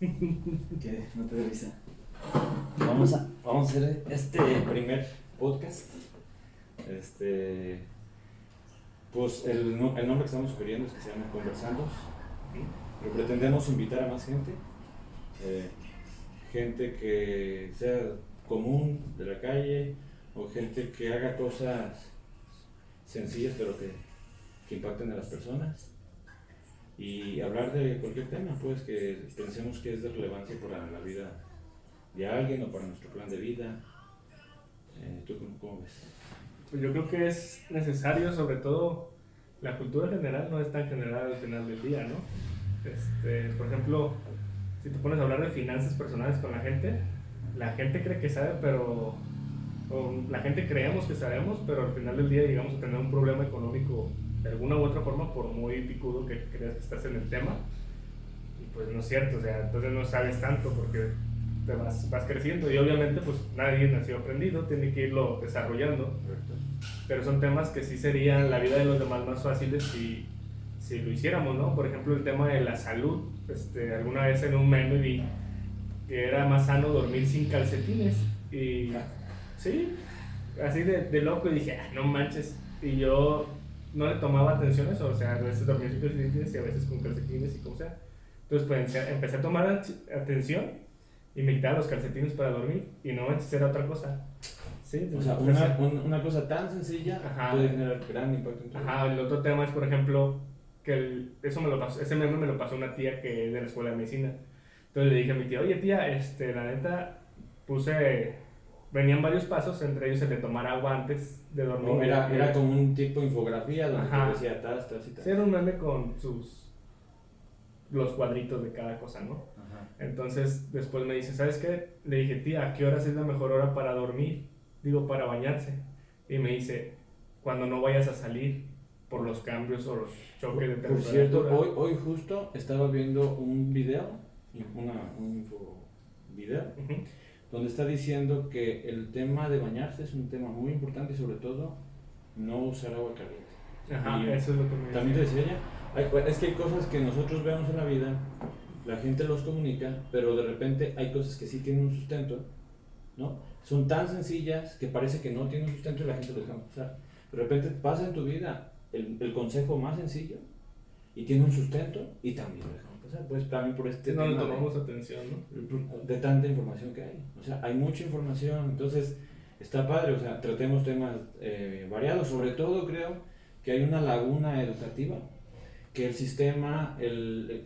¿Qué? ¿No te da risa? Vamos a hacer este primer podcast. Pues el nombre que estamos sugiriendo es que se llama Conversando. Pero pretendemos invitar a más gente. Gente que sea común de la calle o gente que haga cosas sencillas pero que impacten a las personas. Y hablar de cualquier tema, pues, que pensemos que es de relevancia para la vida de alguien o para nuestro plan de vida. ¿Tú cómo ves? Pues yo creo que es necesario, sobre todo, la cultura general no es tan general al final del día, ¿no? Por ejemplo, si te pones a hablar de finanzas personales con la gente cree que sabe, pero o la gente creemos que sabemos, pero al final del día llegamos a tener un problema económico de alguna u otra forma, por muy picudo que creas que estás en el tema. Y pues no es cierto, o sea, entonces no sabes tanto porque te vas creciendo y obviamente pues nadie nació aprendido, tiene que irlo desarrollando. Correcto. Pero son temas que sí serían la vida de los demás más fáciles si lo hiciéramos, ¿no? Por ejemplo, el tema de la salud. Alguna vez en un meme vi que era más sano dormir sin calcetines. Y sí, así de loco, y dije, no manches. Y yo no le tomaba atención a eso, o sea, a veces dormía sin calcetines y a veces con calcetines y como sea. Entonces pues empecé a tomar atención y me quitaba los calcetines para dormir y no manches, era otra cosa. Sí, O sea, una cosa tan sencilla puede generar gran impacto en tu vida. El otro tema es, por ejemplo, que ese meme me lo pasó una tía que es de la escuela de medicina. Entonces le dije a mi tía, oye tía, la neta, venían varios pasos, entre ellos el de tomar agua antes de dormir. No, era como un tipo de infografía donde te decía tas y tas. Sí, era un meme con los cuadritos de cada cosa, ¿no? Ajá. Entonces después me dice, ¿sabes qué? Le dije, tía, ¿a qué horas es la mejor hora para dormir? Digo, para bañarse. Y me dice, cuando no vayas a salir por los cambios o los choques de temperatura. Por cierto, hoy justo estaba viendo un video, un infovideo, donde está diciendo que el tema de bañarse es un tema muy importante y sobre todo no usar agua caliente. Ajá, eso es lo que me también te decía ella, es que hay cosas que nosotros vemos en la vida, la gente los comunica, pero de repente hay cosas que sí tienen un sustento, ¿no? Son tan sencillas que parece que no tienen un sustento y la gente lo deja pasar. De repente pasa en tu vida el consejo más sencillo y tiene un sustento y también lo dejamos pasar, pues también por este no tema le tomamos atención, ¿no? de tanta información que hay. O sea, hay mucha información, entonces está padre, o sea, tratemos temas variados, sobre todo creo que hay una laguna educativa, que el sistema,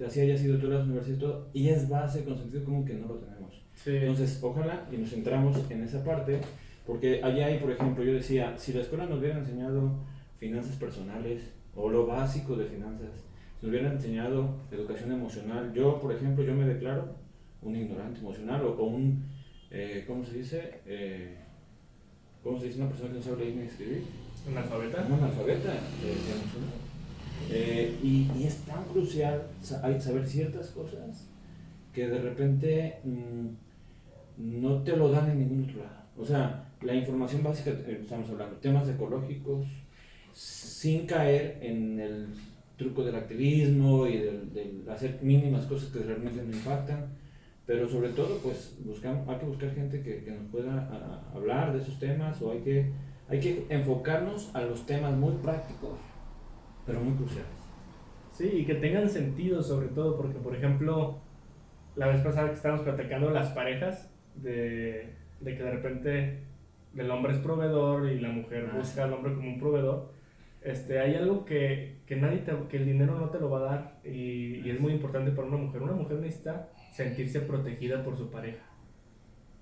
así haya sido todas las universidades, todo, y es base con sentido común que no lo tenemos. Sí. Entonces, ojalá y nos centramos en esa parte, porque allá hay, por ejemplo, yo decía, si la escuela nos hubiera enseñado finanzas personales o lo básico de finanzas, si nos hubieran enseñado educación emocional, yo, por ejemplo, yo me declaro un ignorante emocional o un, ¿cómo se dice? ¿Cómo se dice una persona que no sabe leer ni escribir? ¿Un analfabeta? Un analfabeta emocional. Y es tan crucial saber ciertas cosas que de repente no te lo dan en ningún otro lado. O sea, la información básica, estamos hablando, temas ecológicos, sin caer en el truco del activismo y del hacer mínimas cosas que realmente no impactan, pero sobre todo pues hay que buscar gente que nos pueda hablar de esos temas, o hay que enfocarnos a los temas muy prácticos pero muy cruciales. Sí, y que tengan sentido sobre todo, porque por ejemplo, la vez pasada que estábamos platicando las parejas, de que de repente el hombre es proveedor y la mujer busca al hombre como un proveedor, hay algo que el dinero no te lo va a dar, y es muy importante para una mujer. Una mujer necesita sentirse protegida por su pareja,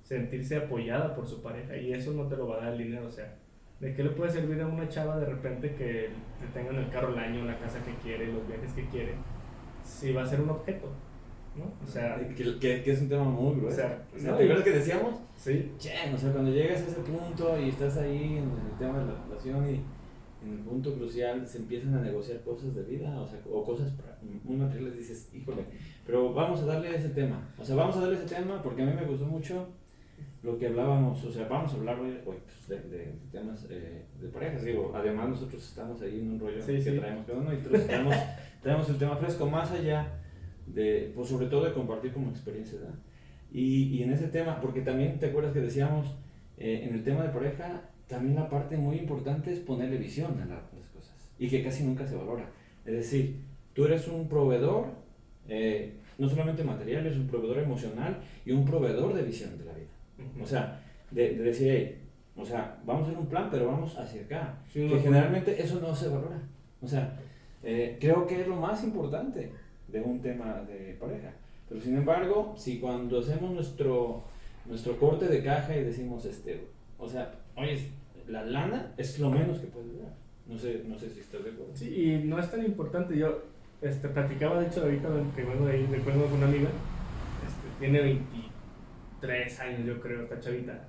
sentirse apoyada por su pareja, y eso no te lo va a dar el dinero. O sea, ¿de qué le puede servir a una chava de repente que le tengan el carro al año, la casa que quiere, los viajes que quiere, si va a ser un objeto, ¿no? O sea, que es un tema muy grueso. O sea, ¿te acuerdas que decíamos? Sí. O sea, cuando llegas a ese punto y estás ahí en el tema de la relación y en el punto crucial se empiezan a negociar cosas de vida, o sea, o cosas muy materiales, dices, híjole, pero vamos a darle a ese tema. O sea, vamos a darle a ese tema porque a mí me gustó mucho lo que hablábamos. O sea, vamos a hablar hoy pues, de temas de parejas. Digo, además nosotros estamos ahí en un rollo que traemos cada uno y todos traemos el tema fresco, más allá pues sobre todo de compartir como experiencia, ¿verdad? Y en ese tema, porque también te acuerdas que decíamos, en el tema de pareja, también la parte muy importante es ponerle visión a las cosas y que casi nunca se valora. Es decir, tú eres un proveedor, no solamente material, eres un proveedor emocional y un proveedor de visión de la vida. O sea, de decir, hey, o sea, vamos a hacer un plan, pero vamos hacia acá. Sí, que generalmente eso no se valora. O sea, creo que es lo más importante de un tema de pareja. Pero sin embargo, si cuando hacemos nuestro corte de caja y decimos, o sea, oye, la lana es lo menos que puedes dar. No sé si estás de acuerdo. Sí, y no es tan importante. Yo platicaba, de hecho, ahorita que vengo de ahí, recuerdo con una amiga, tiene 23 años, yo creo, esta chavita,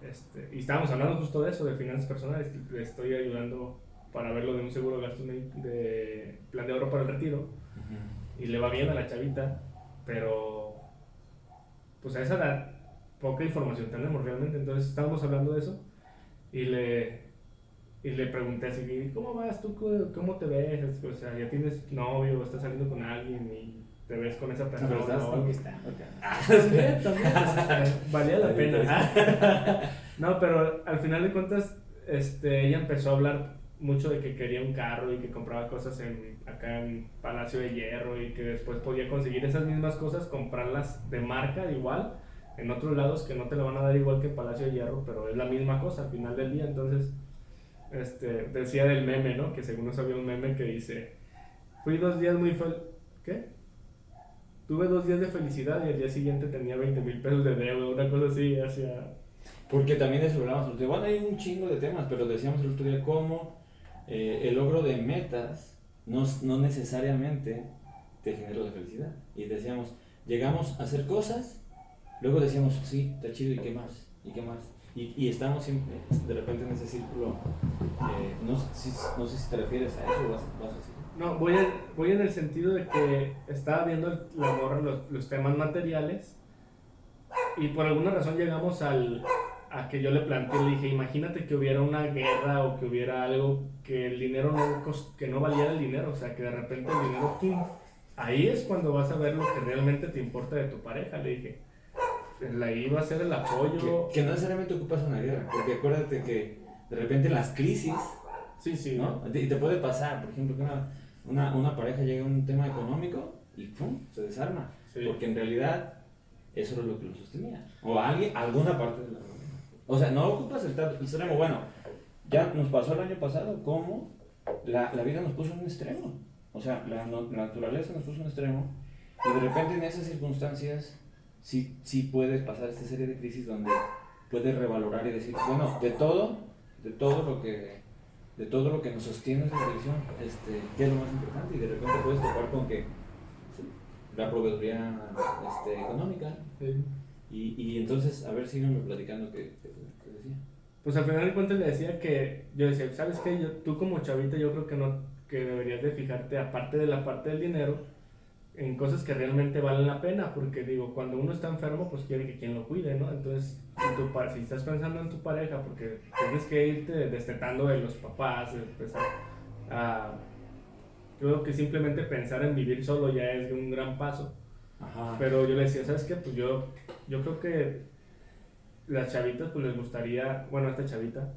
y estábamos hablando justo de eso, de finanzas personales. Le estoy ayudando para ver lo de un seguro de gastos de plan de ahorro para el retiro. Uh-huh. Y le va bien a la chavita, pero pues a esa edad poca información tenemos realmente. Entonces estábamos hablando de eso y le pregunté así, ¿cómo vas tú? ¿Cómo te ves? O sea, ¿ya tienes novio? ¿Estás saliendo con alguien? Y te ves con esa persona. También. Valía la pena. No, pero al final de cuentas, ella empezó a hablar mucho de que quería un carro y que compraba cosas acá en Palacio de Hierro y que después podía conseguir esas mismas cosas, comprarlas de marca igual en otros lados que no te lo van a dar igual que en Palacio de Hierro, pero es la misma cosa al final del día. Entonces, decía del meme, ¿no? Que según nos había un meme que dice, fui 2 días muy ¿qué? Tuve 2 días de felicidad y al día siguiente tenía 20,000 pesos de deuda, una cosa así, hacia... Porque también eso hablamos, bueno, hay un chingo de temas, pero decíamos el otro día cómo el logro de metas no necesariamente te genera la felicidad. Y decíamos, llegamos a hacer cosas, luego decíamos, sí, está chido, ¿y qué más? ¿Y qué más? Y estamos siempre, de repente, en ese círculo. No sé si te refieres a eso o vas a decir. No, voy en el sentido de que estaba viendo la morra los temas materiales y por alguna razón llegamos a que yo le planteé, le dije, imagínate que hubiera una guerra o que hubiera algo que el dinero que no valiera el dinero, o sea, que de repente el dinero, ¡pum! Ahí es cuando vas a ver lo que realmente te importa de tu pareja, le dije. Ahí va a ser el apoyo. Que no necesariamente ocupas una guerra, porque acuérdate que de repente las crisis, sí, ¿no? Y te puede pasar, por ejemplo, que una pareja llega a un tema económico y ¡pum! Se desarma, sí. Porque en realidad eso era lo que lo sostenía, o alguna parte de la familia. O sea, no ocupas el extremo. Bueno, ya nos pasó el año pasado como la vida nos puso en un extremo. O sea, la naturaleza nos puso en un extremo y de repente en esas circunstancias sí puedes pasar esta serie de crisis donde puedes revalorar y decir, bueno, de todo lo que nos sostiene esa relación, ¿qué es lo más importante? Y de repente puedes topar con que la proveeduría económica. Sí. Y entonces, a ver, síganme platicando qué decía. Pues al final de cuentas le decía que, yo decía, ¿sabes qué? Tú como chavita yo creo que deberías de fijarte, aparte de la parte del dinero, en cosas que realmente valen la pena, porque digo, cuando uno está enfermo, pues quiere que quien lo cuide, ¿no? Entonces, si estás pensando en tu pareja, porque tienes que irte destetando de los papás, empezar creo que simplemente pensar en vivir solo ya es un gran paso. Ajá. Pero yo le decía, ¿sabes qué? Pues yo creo que las chavitas pues les gustaría, bueno, esta chavita,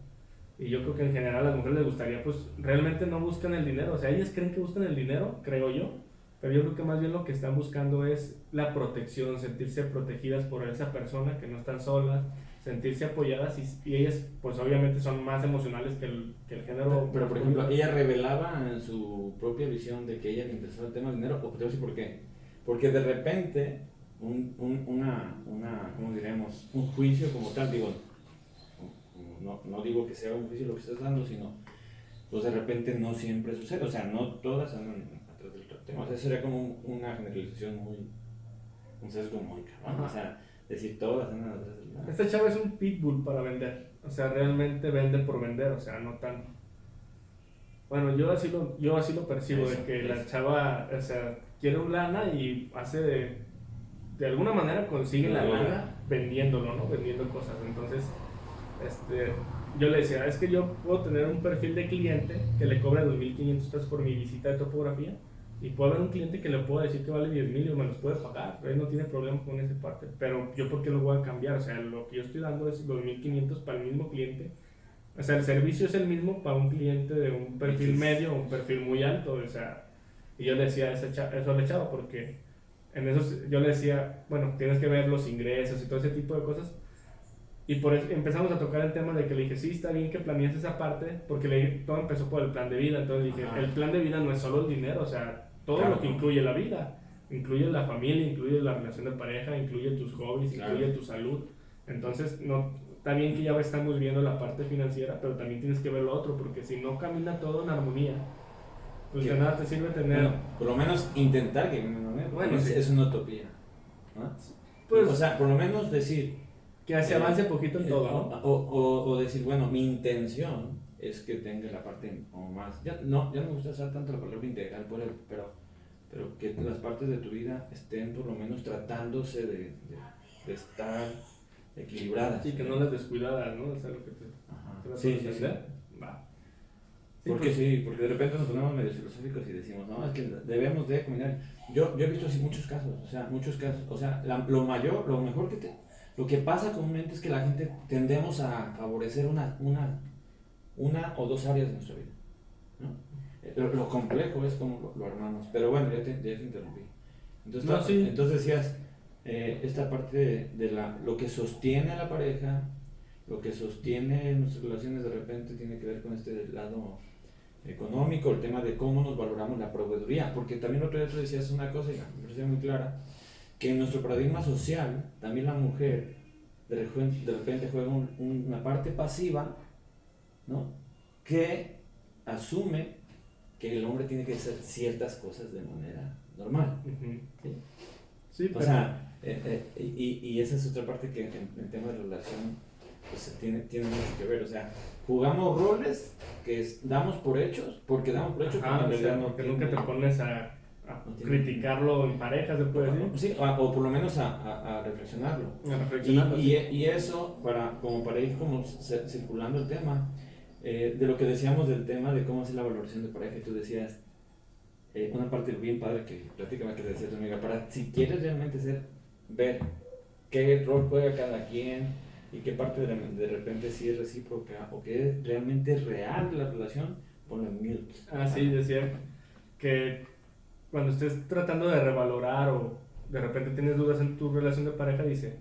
y yo creo que en general a las mujeres les gustaría, pues realmente no buscan el dinero, o sea, ellas creen que buscan el dinero, creo yo, pero yo creo que más bien lo que están buscando es la protección, sentirse protegidas por esa persona, que no están solas, sentirse apoyadas, y ellas pues obviamente son más emocionales que el género. Pero por ejemplo, ella revelaba en su propia visión de que ella le interesaba el tema del dinero, o te voy a decir por qué. Porque de repente ¿cómo diremos? Un juicio como tal, digo, no digo que sea un juicio lo que estás dando, sino pues de repente no siempre sucede, o sea, no todas andan atrás del tema, o sea, sería como una generalización un sesgo muy cabrón, o sea, decir todas andan atrás del tema. Esta chava es un pitbull para vender, o sea, realmente vende por vender, o sea, no tan... Bueno, yo así lo percibo, de que la chava, o sea, quiere un lana y hace de alguna manera consigue la lana vendiéndolo, ¿no? Vendiendo cosas. Entonces, yo le decía, es que yo puedo tener un perfil de cliente que le cobra 2,500 pesos por mi visita de topografía, Y puede haber un cliente que le puedo decir que vale 10,000 y me los puede pagar, él no tiene problema con esa parte, pero yo por qué lo voy a cambiar, o sea, lo que yo estoy dando es los 1,500 para el mismo cliente, o sea, el servicio es el mismo para un cliente de un perfil medio o un perfil muy alto, o sea, y yo le decía eso le echaba porque en eso yo le decía, bueno, tienes que ver los ingresos y todo ese tipo de cosas. Y por eso empezamos a tocar el tema de que le dije, sí, está bien que planees esa parte, porque todo empezó por el plan de vida. Entonces dije, el plan de vida no es solo el dinero, o sea, todo lo que incluye la vida. Incluye la familia, incluye la relación de pareja, incluye tus hobbies, incluye tu salud. Entonces, no, está bien que ya estamos viendo la parte financiera, pero también tienes que ver lo otro, porque si no camina todo en armonía, pues de nada te sirve tener... Bueno, por lo menos intentar que bueno, es una utopía, ¿no? Pues, o sea, por lo menos decir que se avance poquito en todo, ¿no? O decir, bueno, mi intención es que tenga la parte o más, ya no me gusta usar tanto la palabra integral, pero que las partes de tu vida estén por lo menos tratándose de estar equilibradas. Sí, que no las descuidadas, ¿no? O sea, lo que te... Sí. Va. Sí, porque de repente nos ponemos medio filosóficos y decimos, no, es que debemos de combinar. Yo he visto así muchos casos, lo mejor lo que pasa comúnmente es que la gente tendemos a favorecer una o dos áreas de nuestra vida, ¿no? Lo complejo es como lo armamos, pero bueno, ya te interrumpí. Entonces decías, esta parte de lo que sostiene a la pareja, lo que sostiene nuestras relaciones de repente tiene que ver con este lado económico, el tema de cómo nos valoramos la proveeduría, porque también otro día tú decías una cosa y me parecía muy clara, que en nuestro paradigma social también la mujer de repente juega una parte pasiva, ¿no? Que asume que el hombre tiene que hacer ciertas cosas de manera normal. ¿Sí? Sí, o sea, y esa es otra parte que en el tema de relación pues, tiene mucho que ver. O sea, jugamos roles que damos por hechos, porque en realidad no, que nunca te pones a criticarlo en pareja, se puede decir. Sí, o por lo menos a reflexionarlo. Y eso, como para ir como circulando el tema, de lo que decíamos del tema de cómo hacer la valoración de pareja, y tú decías, una parte bien padre que prácticamente decía tu amiga, si quieres realmente ver qué rol juega cada quien y qué parte de repente sí es recíproca o que es realmente real la relación, ponlo en mute. Sí, decía que cuando estés tratando de revalorar o de repente tienes dudas en tu relación de pareja, dice,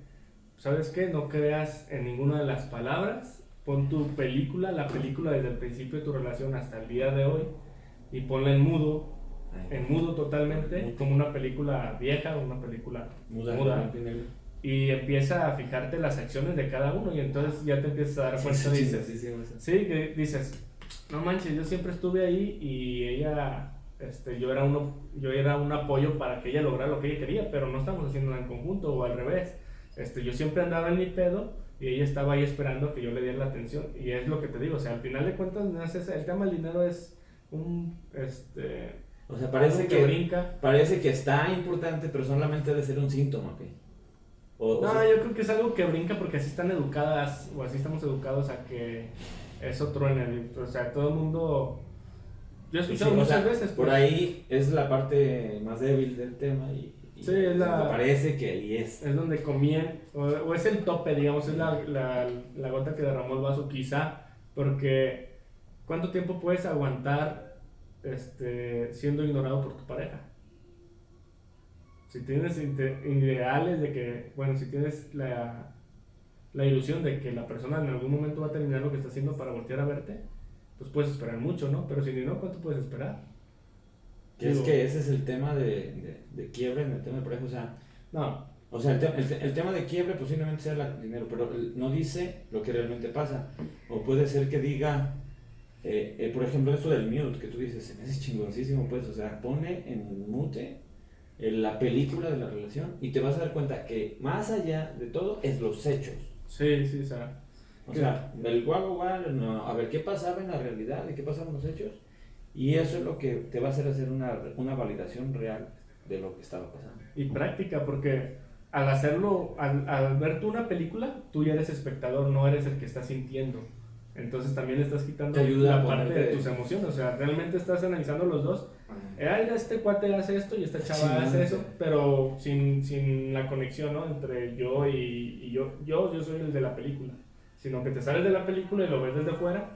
¿sabes qué? No creas en ninguna de las palabras, pon la película desde el principio de tu relación hasta el día de hoy y ponla en mudo totalmente, como una película vieja o una película muda. Y empieza a fijarte las acciones de cada uno y entonces ya te empiezas a dar cuenta, que dices, no manches, yo siempre estuve ahí y ella, yo era un apoyo para que ella lograra lo que ella quería, pero no estamos haciendo nada en conjunto o al revés. Yo siempre andaba en mi pedo y ella estaba ahí esperando que yo le diera la atención y es lo que te digo, o sea, al final de cuentas el tema del dinero es o sea, parece que está importante, pero solamente debe ser un síntoma, ¿ok? Yo creo que es algo que brinca porque así están educadas o así estamos educados a que eso truene. O sea, todo el mundo... Yo he escuchado muchas veces. Por ahí es la parte más débil del tema y me parece que ahí es. Es donde comían, o es el tope, digamos, es la gota que derramó el vaso quizá, porque ¿cuánto tiempo puedes aguantar siendo ignorado por tu pareja? Si tienes ideales de que, si tienes la ilusión de que la persona en algún momento va a terminar lo que está haciendo para voltear a verte, pues puedes esperar mucho, ¿no? Pero si no, ¿cuánto puedes esperar? Es que ese es el tema de quiebre en el tema de pareja, o sea... No. O sea, el tema de quiebre posiblemente sea el dinero, pero no dice lo que realmente pasa. O puede ser que diga, por ejemplo, esto del mute, que tú dices, se me hace chingoncísimo, pues, o sea, pone en mute la película de la relación y te vas a dar cuenta que más allá de todo es los hechos. Sí, o sea... O sea, el guau, a ver qué pasaba en la realidad y qué pasaban los hechos. Y eso es lo que te va a hacer una validación real de lo que estaba pasando. Y práctica, porque al hacerlo, al ver tú una película, tú ya eres espectador, no eres el que está sintiendo. Entonces también le estás quitando Te ayuda la a parte de ponerte- tus emociones. O sea, realmente estás analizando los dos. Ay, este cuate hace esto y esta chava Sí, hace no, eso, sí. pero sin la conexión, ¿no? Entre yo y yo soy el de la película. Sino que te sales de la película y lo ves desde fuera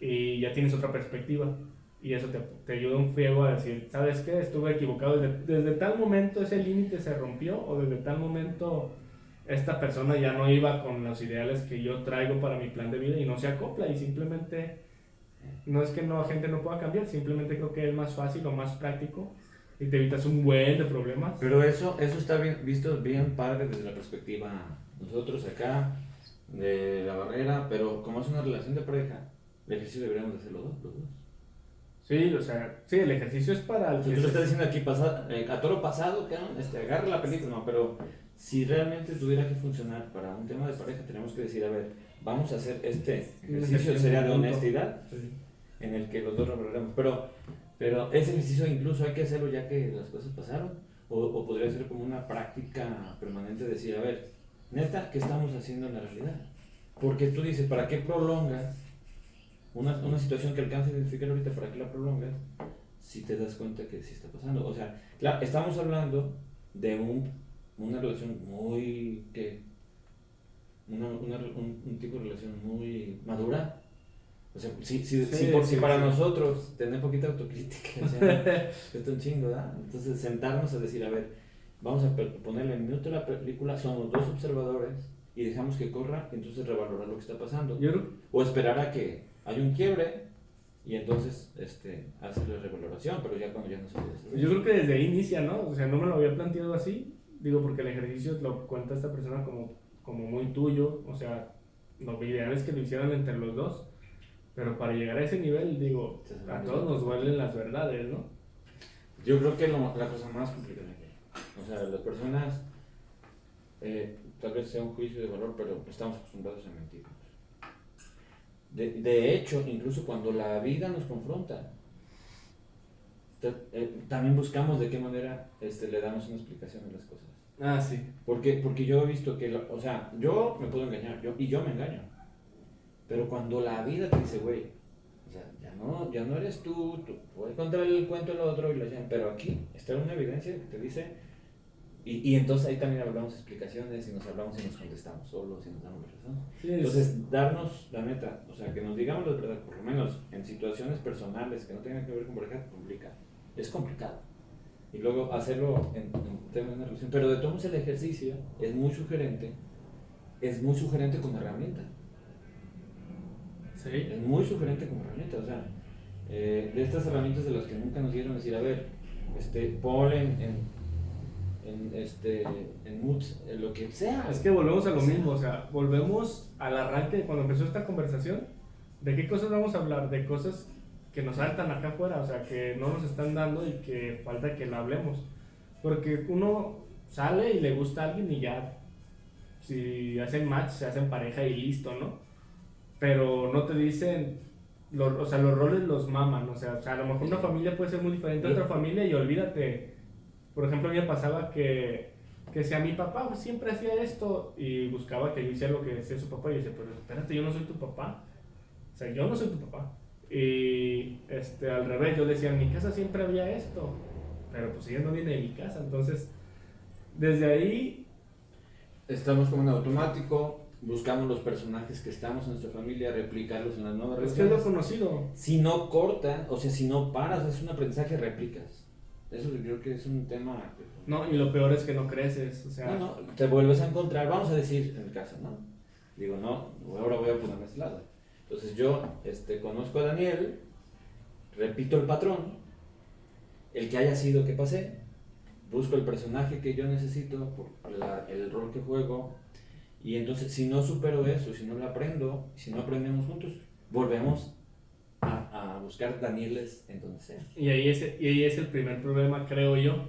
y ya tienes otra perspectiva. Y eso te ayuda un friego a decir, ¿sabes qué? Estuve equivocado. Desde tal momento ese límite se rompió o desde tal momento esta persona ya no iba con los ideales que yo traigo para mi plan de vida y no se acopla y simplemente no es que la gente no pueda cambiar, simplemente creo que es más fácil o más práctico y te evitas un buen de problemas. Pero eso está bien, visto bien padre desde la perspectiva nosotros acá, de la barrera, pero como es una relación de pareja, el ejercicio deberíamos de hacerlo los dos. Sí, o sea, sí, el ejercicio es para el Si que tú lo estás se- diciendo aquí, a toro pasado, cabrón, agarra la película, no, pero si realmente tuviera que funcionar para un tema de pareja, tenemos que decir, a ver, vamos a hacer este ejercicio, sería de honestidad, Sí. en el que los dos revelaremos, pero ese ejercicio incluso hay que hacerlo ya que las cosas pasaron, o podría ser como una práctica permanente, decir, a ver, neta, ¿qué estamos haciendo en la realidad? Porque tú dices, ¿para qué prolongas una situación que alcanzas a identificar ahorita? ¿Para qué la prolongas si te das cuenta que sí está pasando? O sea, claro, estamos hablando de una relación muy, ¿qué? Un tipo de relación muy madura. O sea, si para nosotros tener poquita autocrítica, o sea, es un chingo, ¿verdad? Entonces sentarnos a decir, a ver, vamos a ponerle en minuto a la película, somos dos observadores y dejamos que corra y entonces revalorar lo que está pasando. Yo creo, O esperar a que haya un quiebre y entonces hacer la revaloración, pero ya cuando ya no se puede hacer. yo creo que desde ahí inicia, ¿no? O sea, no me lo había planteado así, digo, porque el ejercicio lo cuenta esta persona como muy tuyo, o sea, lo ideal es que lo hicieran entre los dos, pero para llegar a ese nivel, digo, a todos nos duelen las verdades, ¿no? Yo creo que la cosa más complicada que, o sea, las personas, tal vez sea un juicio de valor, pero estamos acostumbrados a mentir. De hecho, incluso cuando la vida nos confronta, también buscamos de qué manera le damos una explicación a las cosas. Ah, sí. Porque yo he visto que, o sea, yo me puedo engañar, y yo me engaño. Pero cuando la vida te dice, güey, o sea, ya no eres tú puedes contar el cuento del otro, pero aquí está una evidencia que te dice, y entonces ahí también hablamos explicaciones, y nos hablamos y nos contestamos solos, y nos damos la razón. Sí, Entonces, darnos la neta, o sea, que nos digamos la verdad, por lo menos en situaciones personales que no tengan que ver con pareja, es complicado. Y luego hacerlo en temas de una relación. Pero de todos modos el ejercicio es muy sugerente como herramienta. sí. Es muy sugerente como herramienta, o sea, de estas herramientas de las que nunca nos dieron decir, a ver, ponle en moods, lo que sea. Es que volvemos a lo mismo, o sea, volvemos al arranque de cuando empezó esta conversación. ¿De qué cosas vamos a hablar? De cosas que nos saltan acá afuera, o sea, que no nos están dando y que falta que la hablemos. Porque uno sale y le gusta a alguien y ya, si hacen match, se hacen pareja y listo, ¿no? Pero no te dicen, o sea, los roles los maman, o sea, a lo mejor una familia puede ser muy diferente a otra familia y olvídate. Por ejemplo, a mí me pasaba que si a mi papá siempre hacía esto y buscaba que yo hiciera lo que decía su papá y yo decía, pero espérate, yo no soy tu papá. O sea, yo no soy tu papá. Y al revés, yo decía, en mi casa siempre había esto, pero pues ella no viene de mi casa. Entonces, desde ahí... Estamos como en automático, buscamos los personajes que estamos en nuestra familia, replicarlos en las nuevas Es que es relaciones. lo conocido. Si no corta, o sea, si no paras, es un aprendizaje, replicas. Eso yo creo que es un tema. No, y lo peor es que no creces, o sea... No, te vuelves a encontrar, vamos a decir, en el caso, ¿no? Digo, no, ahora voy a ponerme a este lado. Entonces yo conozco a Daniel, repito el patrón, el que haya sido que pasé, busco el personaje que yo necesito, el rol que juego, y entonces si no supero eso, si no lo aprendo, si no aprendemos juntos, volvemos a buscar Danieles en donde sea. Y ahí es el primer problema, creo yo,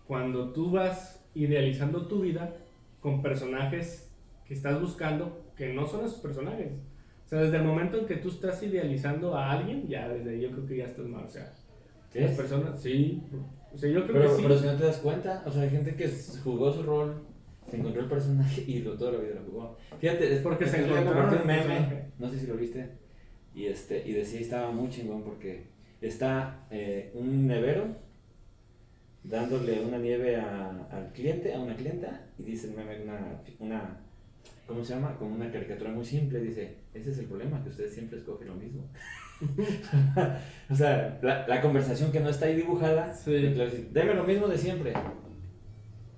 cuando tú vas idealizando tu vida con personajes que estás buscando que no son esos personajes. O sea, desde el momento en que tú estás idealizando a alguien, ya desde ahí yo creo que ya estás mal. O sea, las personas, sí. O sea, yo creo que sí. Pero si no te das cuenta, o sea, hay gente que jugó su rol, se encontró el personaje y toda la vida lo jugó. Fíjate, es Porque se encontró encontraron un el meme, personaje. no sé si lo viste, y decía, estaba muy chingón porque está un nevero dándole una nieve al cliente, a una clienta, y dice el meme una ¿cómo se llama? Como una caricatura muy simple, dice, ese es el problema, que ustedes siempre escogen lo mismo. O sea, la conversación que no está ahí dibujada, Sí. deme lo mismo de siempre.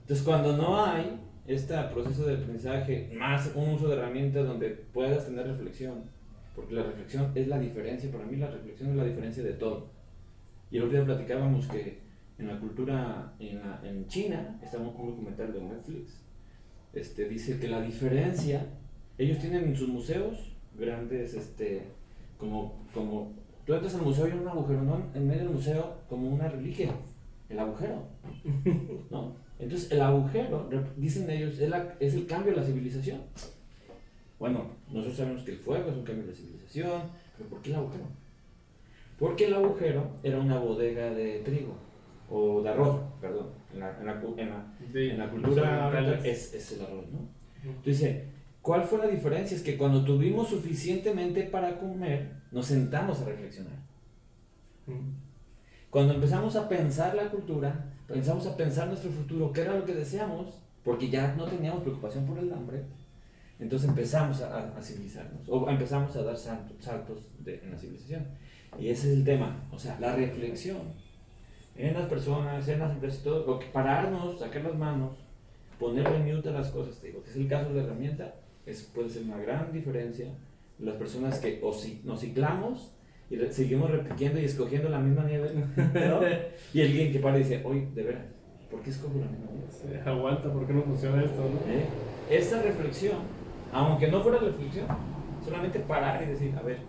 Entonces, cuando no hay este proceso de aprendizaje, más un uso de herramientas donde puedas tener reflexión, porque la reflexión es la diferencia, para mí la reflexión es la diferencia de todo. Y el otro día platicábamos que en la cultura, en China, está un documental de Netflix, dice que la diferencia, ellos tienen en sus museos grandes, como tú entras al museo y hay un agujero, ¿no? En medio del museo como una reliquia, el agujero, ¿no? Entonces el agujero, dicen ellos, es el cambio de la civilización. Bueno, nosotros sabemos que el fuego es un cambio de la civilización, pero ¿por qué el agujero? Porque el agujero era una bodega de trigo, o de arroz, perdón, en la cultura es el arroz, ¿no? Entonces, ¿cuál fue la diferencia? Es que cuando tuvimos suficientemente para comer, nos sentamos a reflexionar. Cuando empezamos a pensar la cultura, empezamos a pensar nuestro futuro, qué era lo que deseamos, porque ya no teníamos preocupación por el hambre, entonces empezamos a civilizarnos, o empezamos a dar saltos en la civilización. Y ese es el tema, o sea, la reflexión en las personas, en las empresas, todo, pararnos, sacar las manos, ponerle mute a las cosas, te digo, que es el caso de la herramienta, puede ser una gran diferencia. Las personas que nos ciclamos y seguimos repitiendo y escogiendo la misma nieve, ¿no? Y alguien que para y dice, oye, de veras, ¿por qué escojo la misma nieve? Sí, aguanta, ¿por qué no funciona esto, no? Esa reflexión, aunque no fuera reflexión, solamente parar y decir, a ver,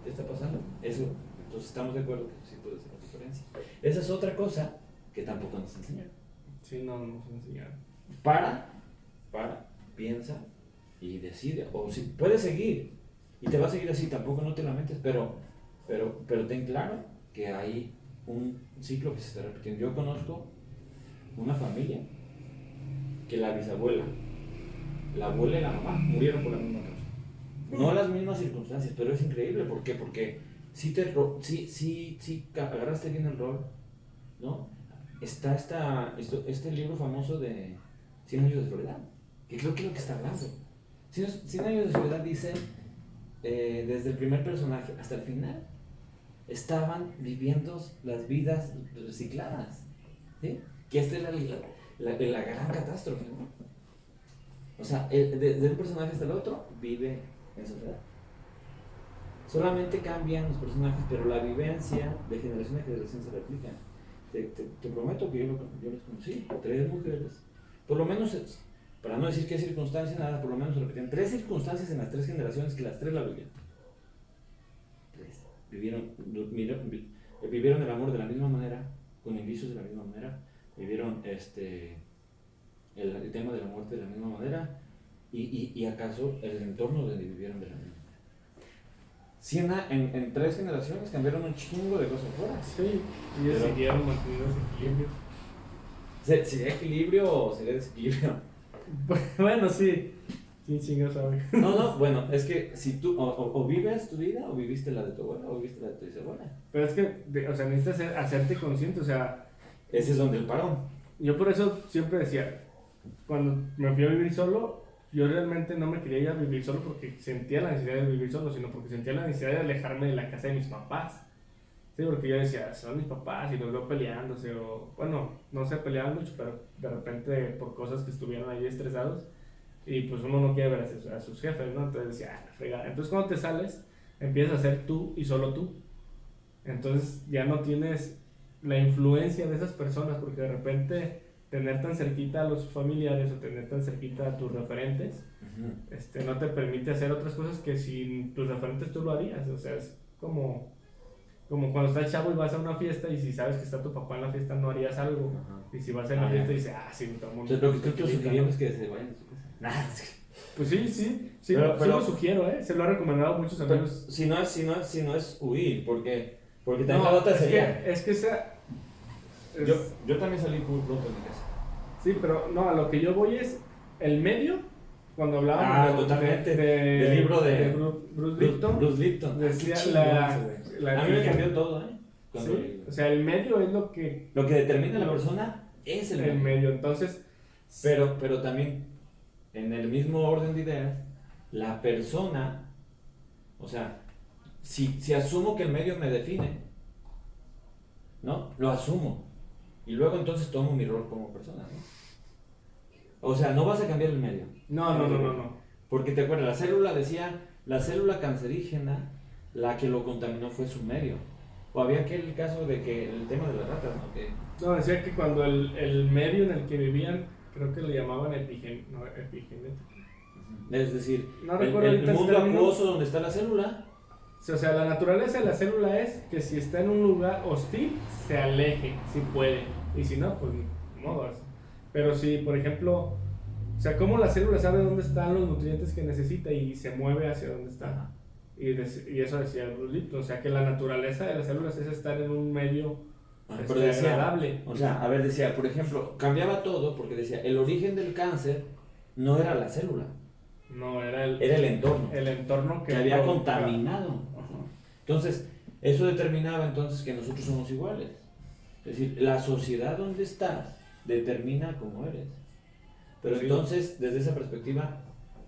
¿qué está pasando? Eso, entonces estamos de acuerdo que sí puede ser la diferencia. Esa es otra cosa que tampoco nos enseñaron. Sí, no nos enseñaron. Para, piensa y decide, o si puedes seguir, y te va a seguir así, tampoco no te lamentes, pero ten claro que hay un ciclo que se está repitiendo. Yo conozco una familia que la bisabuela, la abuela y la mamá murieron por la misma causa. No las mismas circunstancias, pero es increíble. ¿Por qué? Porque sí agarraste bien el rol, ¿no? Está este libro famoso de 100 años de soledad, que creo que es lo que está hablando. 100 años de soledad dice, desde el primer personaje hasta el final, estaban viviendo las vidas recicladas, ¿sí? Que esta es la gran catástrofe, ¿no? O sea, desde un personaje hasta el otro vive en soledad. Solamente cambian los personajes, pero la vivencia de generación a generación se replica. Te prometo que yo les conocí, 3 mujeres, por lo menos, para no decir qué circunstancias, nada, por lo menos se repetían 3 circunstancias en las 3 generaciones que las 3 la vivían. 3. Vivieron el amor de la misma manera, con indicios de la misma manera, vivieron el tema de la muerte de la misma manera, y acaso el entorno donde vivieron de la misma manera. En 3 generaciones cambiaron un chingo de cosas fuera. Sí, y ellos siguieron manteniendo ese equilibrio. ¿Sería equilibrio o sería desequilibrio? Bueno, sí. Sí, chingo sabe. No, bueno, es que si tú o vives tu vida, o viviste la de tu abuela, o viviste la de tu bisabuela. Pero es que, o sea, necesitas hacerte consciente, o sea... Ese es donde el parón. Yo por eso siempre decía, cuando me fui a vivir solo, yo realmente no me quería ir a vivir solo porque sentía la necesidad de vivir solo, sino porque sentía la necesidad de alejarme de la casa de mis papás. Sí, porque yo decía, son mis papás y los veo peleándose, o bueno, no se peleaban mucho, pero de repente por cosas que estuvieron ahí estresados, y pues uno no quiere ver a sus jefes, ¿no? Entonces decía, fregada. Entonces cuando te sales, empiezas a ser tú y solo tú. Entonces ya no tienes la influencia de esas personas, porque de repente tener tan cerquita a los familiares o tener tan cerquita a tus referentes, no te permite hacer otras cosas que sin tus referentes tú lo harías. O sea, es como cuando estás chavo y vas a una fiesta y si sabes que está tu papá en la fiesta no harías algo. Y si vas a la fiesta y dices, sí, todo el mundo. Entonces lo que tú sugerías es que se vayan a su casa. Nada. Pues sí, pero lo sugiero, se lo ha recomendado a muchos amigos. Si no es huir, porque también la otra sería. Es que esa... Yo también salí pronto de mi casa. Sí, pero no, a lo que yo voy es el medio, cuando hablábamos totalmente. Del libro de Bruce Lipton, Bruce Lipton. decía A mí me cambió todo, ¿eh? Sí, o sea, el medio es lo que determina a la persona, es el medio. Entonces, pero también, en el mismo orden de ideas, la persona, o sea, si asumo que el medio me define, ¿no? Lo asumo. Y luego entonces tomo mi rol como persona, ¿no? O sea, no vas a cambiar el medio. No. Porque te acuerdas, la célula cancerígena, la que lo contaminó fue su medio. O había aquel caso de que el tema de las ratas, ¿no? No, decía que cuando el medio en el que vivían, creo que le llamaban epigenético. Es decir, No el mundo acuoso donde está la célula. O sea, la naturaleza de la célula es que si está en un lugar hostil, se aleje, si puede. Y si no, pues no. Pero si, por ejemplo, o sea, ¿cómo la célula sabe dónde están los nutrientes que necesita y se mueve hacia donde está? Y eso decía Bruce Lipton, o sea, que la naturaleza de las células es estar en un medio agradable. O sea, a ver, decía, por ejemplo, cambiaba todo porque decía, el origen del cáncer no era la célula. No, era el entorno. El entorno que había contaminado. Entonces, eso determinaba entonces que nosotros somos iguales. Es decir, la sociedad donde estás determina cómo eres. Pero sí. Entonces, desde esa perspectiva,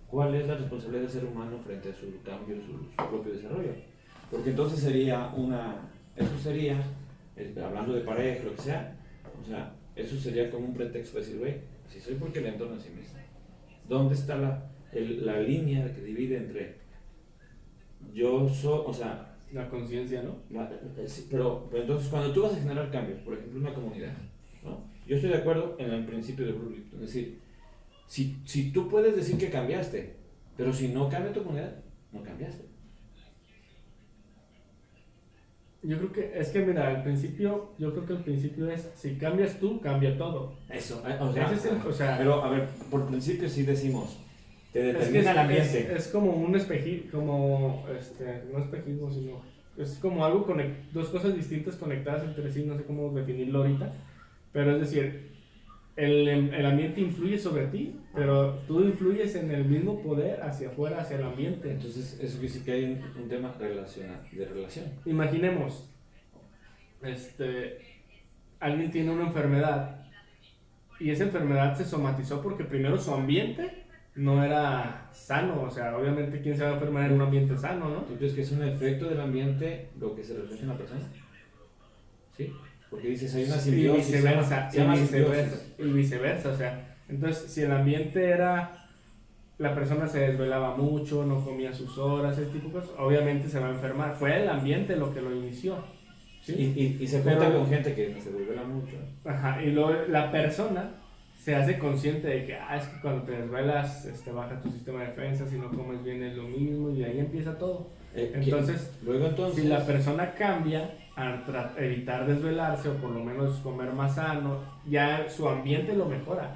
¿cuál es la responsabilidad del ser humano frente a su cambio, su propio desarrollo? Porque entonces eso sería, hablando de pareja, lo que sea, o sea, eso sería como un pretexto para decir, güey, si soy porque el entorno es sí mismo. ¿Dónde está la línea que divide entre yo soy, o sea... La conciencia, ¿no? Sí, pero entonces cuando tú vas a generar cambios, por ejemplo, una comunidad, ¿no? Yo estoy de acuerdo en el principio de Bruce Lipton, es decir, si tú puedes decir que cambiaste, pero si no cambia tu comunidad, no cambiaste. Yo creo que yo creo que el principio es, si cambias tú, cambia todo. Eso, o sea, pero a ver, por principio sí decimos, te determina el ambiente. Es como un espejismo, no espejismo, sino es como algo dos cosas distintas conectadas entre sí, no sé cómo definirlo ahorita, pero es decir, el ambiente influye sobre ti, pero tú influyes en el mismo poder hacia afuera, hacia el ambiente. Entonces, eso quiere decir que hay un tema de relación. Imaginemos, alguien tiene una enfermedad y esa enfermedad se somatizó porque primero su ambiente no era sano, o sea, obviamente quién se va a enfermar en un ambiente sano, ¿no? ¿Tú crees que es un efecto del ambiente lo que se refleja en la persona? ¿Sí? Porque dices, hay una simbiosis. Y viceversa, o sea, entonces si el ambiente era, la persona se desvelaba mucho, no comía sus horas, ese tipo de cosas, obviamente se va a enfermar, fue el ambiente lo que lo inició. ¿Sí? Y se cuenta con gente que se desvela mucho. Ajá, y luego la persona se hace consciente de que, es que cuando te desvelas, baja tu sistema de defensa, si no comes bien es lo mismo, y ahí empieza todo. Entonces, si la persona cambia a evitar desvelarse, o por lo menos comer más sano, ya su ambiente lo mejora.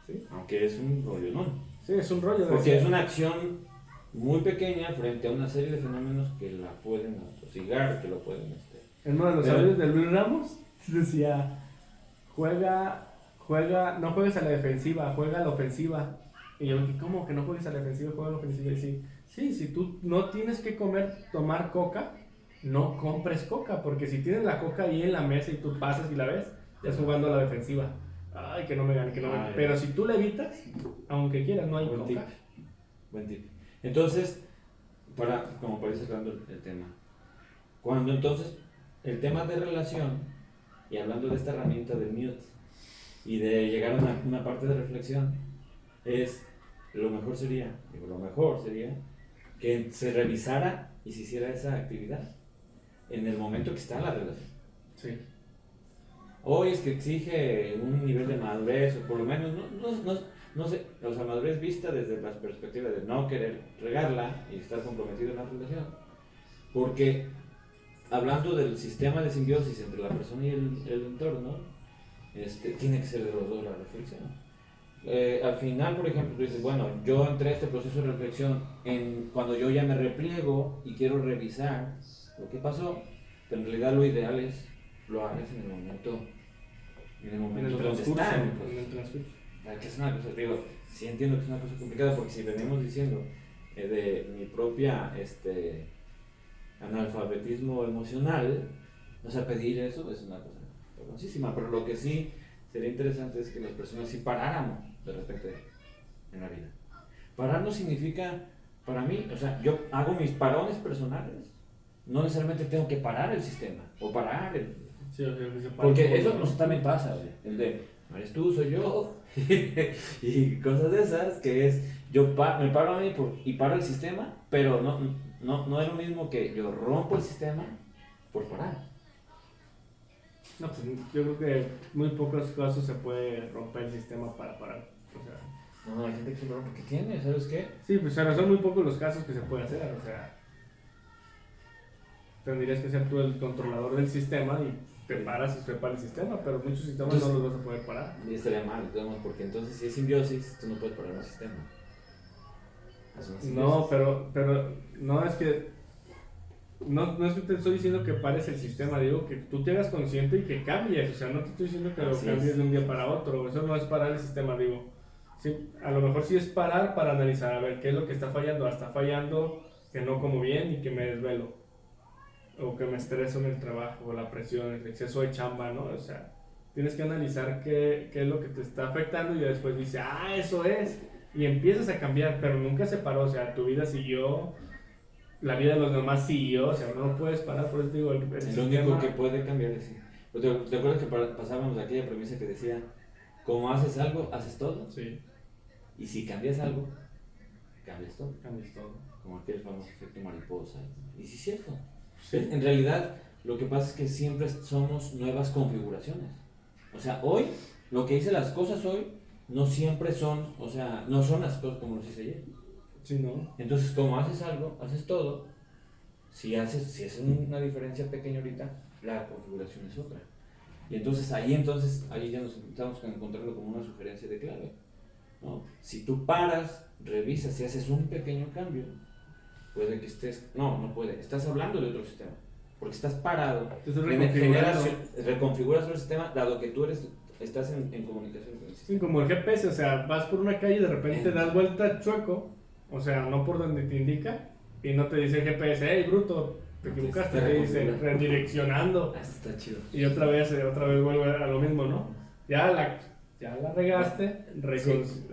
¿Sí? Aunque es un rollo, ¿no? Sí, es un rollo. Porque es una acción muy pequeña frente a una serie de fenómenos que la pueden atosigar, que lo pueden... En uno de los audios del Luis Ramos decía, no juegues a la defensiva, juega a la ofensiva. Y yo, ¿cómo que no juegues a la defensiva, juega a la ofensiva? Y sí, si tú no tienes que tomar coca, no compres coca, porque si tienes la coca ahí en la mesa y tú pasas y la ves, estás jugando a la defensiva. Ay, que no me gane, Pero si tú la evitas, aunque quieras, no hay coca. Buen tip. Entonces, como para ir cerrando el tema, cuando entonces el tema de relación, y hablando de esta herramienta del mute, y de llegar a una parte de reflexión, lo mejor sería que se revisara y se hiciera esa actividad en el momento que está la relación. Sí. Hoy es que exige un nivel de madurez, o por lo menos, no sé, o sea, madurez vista desde la perspectiva de no querer regarla y estar comprometido en la relación. Porque, hablando del sistema de simbiosis entre la persona y el entorno, tiene que ser de los dos la reflexión. Al final, por ejemplo, tú dices, bueno, yo entré a este proceso de reflexión cuando yo ya me repliego y quiero revisar lo que pasó, pero en realidad lo ideal es lo hagas en el momento donde está. Que es una cosa, digo, sí entiendo que es una cosa complicada porque si venimos diciendo de mi propia analfabetismo emocional, o sea, pedir eso es una cosa hermosísima, pero lo que sí sería interesante es que las personas sí paráramos de repente en la vida. Parar no significa, para mí, o sea, yo hago mis parones personales, no necesariamente tengo que parar el sistema o parar el... Sí, o sea, que se para Porque todo, eso ¿no? nos también pasa, oye, el de, no eres tú, soy yo, y cosas de esas, que es, me paro a mí y paro el sistema, pero no es lo mismo que yo rompo el sistema por parar. No, pues yo creo que muy pocos casos se puede romper el sistema para parar. O sea, No, hay gente que se lo rompe porque tiene, ¿sabes qué? sí, pues son muy pocos los casos que se puede hacer. O sea, tendrías que ser tú el controlador del sistema y te paras y se para el sistema, pero muchos sistemas Entonces, no los vas a poder parar. Y estaría mal, digamos, porque entonces si es simbiosis, tú no puedes parar un sistema. Es una simbiosis. No, pero no es que no es que te estoy diciendo que pares el sistema, digo que tú te hagas consciente y que cambies, o sea, no te estoy diciendo que lo Así cambies es. de un día para otro, eso no es parar el sistema, digo. Sí, a lo mejor sí es parar para analizar, a ver qué es lo que está fallando, está fallando, que no como bien y que me desvelo, o que me estreso en el trabajo, o la presión, el exceso de chamba, ¿no? O sea, tienes que analizar qué es lo que te está afectando y después dices, eso es, y empiezas a cambiar, pero nunca se paró, o sea, tu vida siguió, la vida de los demás siguió, o sea, no puedes parar, por eso digo, el Lo sistema... único que puede cambiar es... ¿Te acuerdas que pasábamos de aquella premisa que decía, como haces algo, haces todo? Sí, Y si cambias algo, cambias todo. cambias todo. Como aquel famoso efecto mariposa. Y sí es cierto. Sí. En realidad, lo que pasa es que siempre somos nuevas configuraciones. O sea, hoy, lo que hice las cosas hoy, no siempre son, o sea, no son las cosas como los hice ayer. Sí, ¿no? Entonces, como haces algo, haces todo. Si haces una diferencia pequeña ahorita, la configuración es otra. Y entonces ahí ya nos estamos encontrando como una sugerencia de clave, ¿no? Si tú paras, revisas y haces un pequeño cambio, puede que no puede, estás hablando de otro sistema, porque estás parado, reconfiguras el sistema, dado que tú estás en comunicación con el Sí, sistema. como el GPS, o sea, vas por una calle y de repente das vuelta chueco, o sea, no por donde te indica, y no te dice el GPS, hey, bruto, te equivocaste, te dice redireccionando, Está chido. y otra vez vuelve a lo mismo, ¿no? Ya la regaste,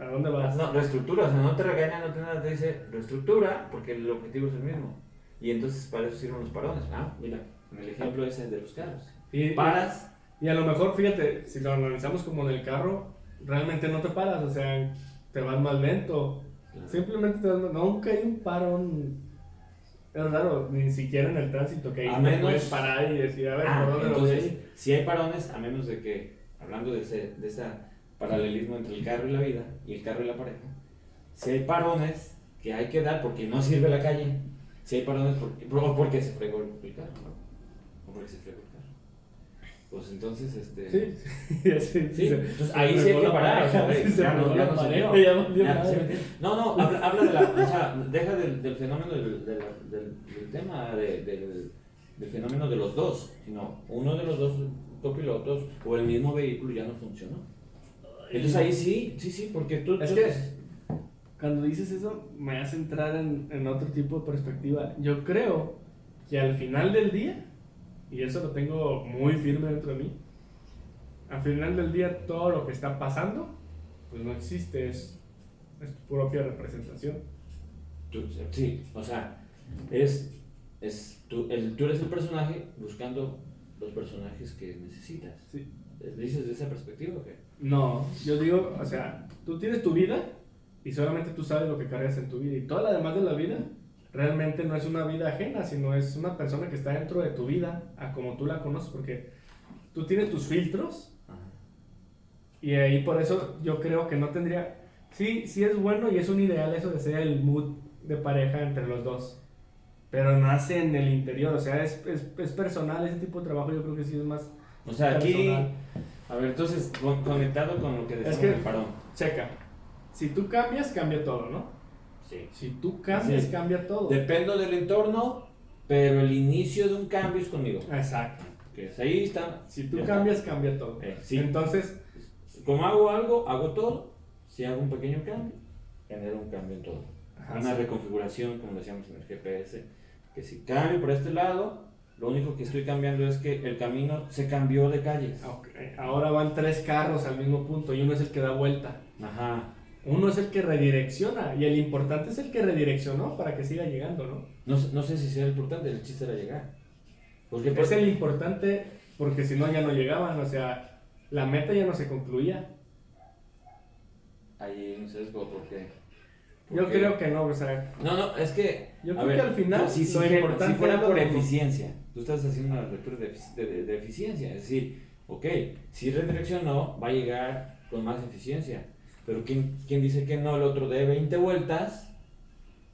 ¿a dónde vas? No, reestructura, o sea, no te regaña, no te nada, te dice reestructura, porque el objetivo es el mismo. Y entonces para eso sirven los parones. Mira, en el ejemplo ese de los carros. Paras. Y a lo mejor, fíjate, si lo analizamos como en el carro, realmente no te paras, o sea, te vas más lento. Claro. Simplemente nunca hay un parón. Es raro, ni siquiera en el tránsito, que ahí te puedes parar y decir, a ver, ¿por dónde lo entonces, voy? si hay parones, a menos de que, hablando de ese paralelismo entre el carro y la vida, y el carro y la pareja, si hay parones que hay que dar porque no sirve la calle, si hay parones porque se fregó el carro, ¿no? O porque se fregó el carro. Pues entonces, Sí, entonces ahí sí hay que parar, o sea, no sirvió. No, habla de o sea, deja del fenómeno del tema, del fenómeno de los dos, sino uno de los dos copilotos o el mismo vehículo ya no funcionó. Entonces ahí sí, porque tú... Es que cuando dices eso me hace entrar en otro tipo de perspectiva. Yo creo que al final del día, y eso lo tengo muy firme dentro de mí, al final del día todo lo que está pasando, pues no existe, es tu propia representación. Sí, o sea, tú eres el personaje buscando los personajes que necesitas. Sí. ¿Dices de esa perspectiva o qué? No, yo digo, o sea, tú tienes tu vida y solamente tú sabes lo que cargas en tu vida, y toda la demás de la vida realmente no es una vida ajena, sino es una persona que está dentro de tu vida, a como tú la conoces, porque tú tienes tus filtros. Ajá. Y ahí por eso yo creo que no tendría... Sí es bueno y es un ideal eso de ser el mood de pareja entre los dos, pero nace en el interior, o sea, es personal ese tipo de trabajo, yo creo que sí es más... O sea, aquí... personal. A ver, entonces, conectado con lo que decíamos del parón. Checa, si tú cambias, cambia todo, ¿no? Sí. Si tú cambias, Sí. cambia todo. Dependo del entorno, pero el inicio de un cambio es conmigo. Exacto. Que es ahí está. Si tú Ya cambias, está. cambia todo. Sí. Entonces, Como hago algo, hago todo. Si hago un pequeño cambio, genero un cambio en todo. Ajá, Una sí. reconfiguración, como decíamos en el GPS, que si cambio por este lado, lo único que estoy cambiando es que el camino se cambió de calles. Ok, ahora van 3 carros al mismo punto y uno es el que da vuelta. Ajá. Uno es el que redirecciona y el importante es el que redireccionó para que siga llegando, ¿no? No sé si sea importante, el chiste era llegar. Porque Es el importante porque si no ya no llegaban, o sea, la meta ya no se concluía. Ahí un sesgo, porque... Yo creo que no, o sea, No, es que... yo a creo ver, que al final si lo importante si fuera es por lo- eficiencia, tú estás haciendo una lectura de eficiencia, es decir, ok, si redireccionó, va a llegar con más eficiencia, pero ¿quién dice que no? El otro de 20 vueltas,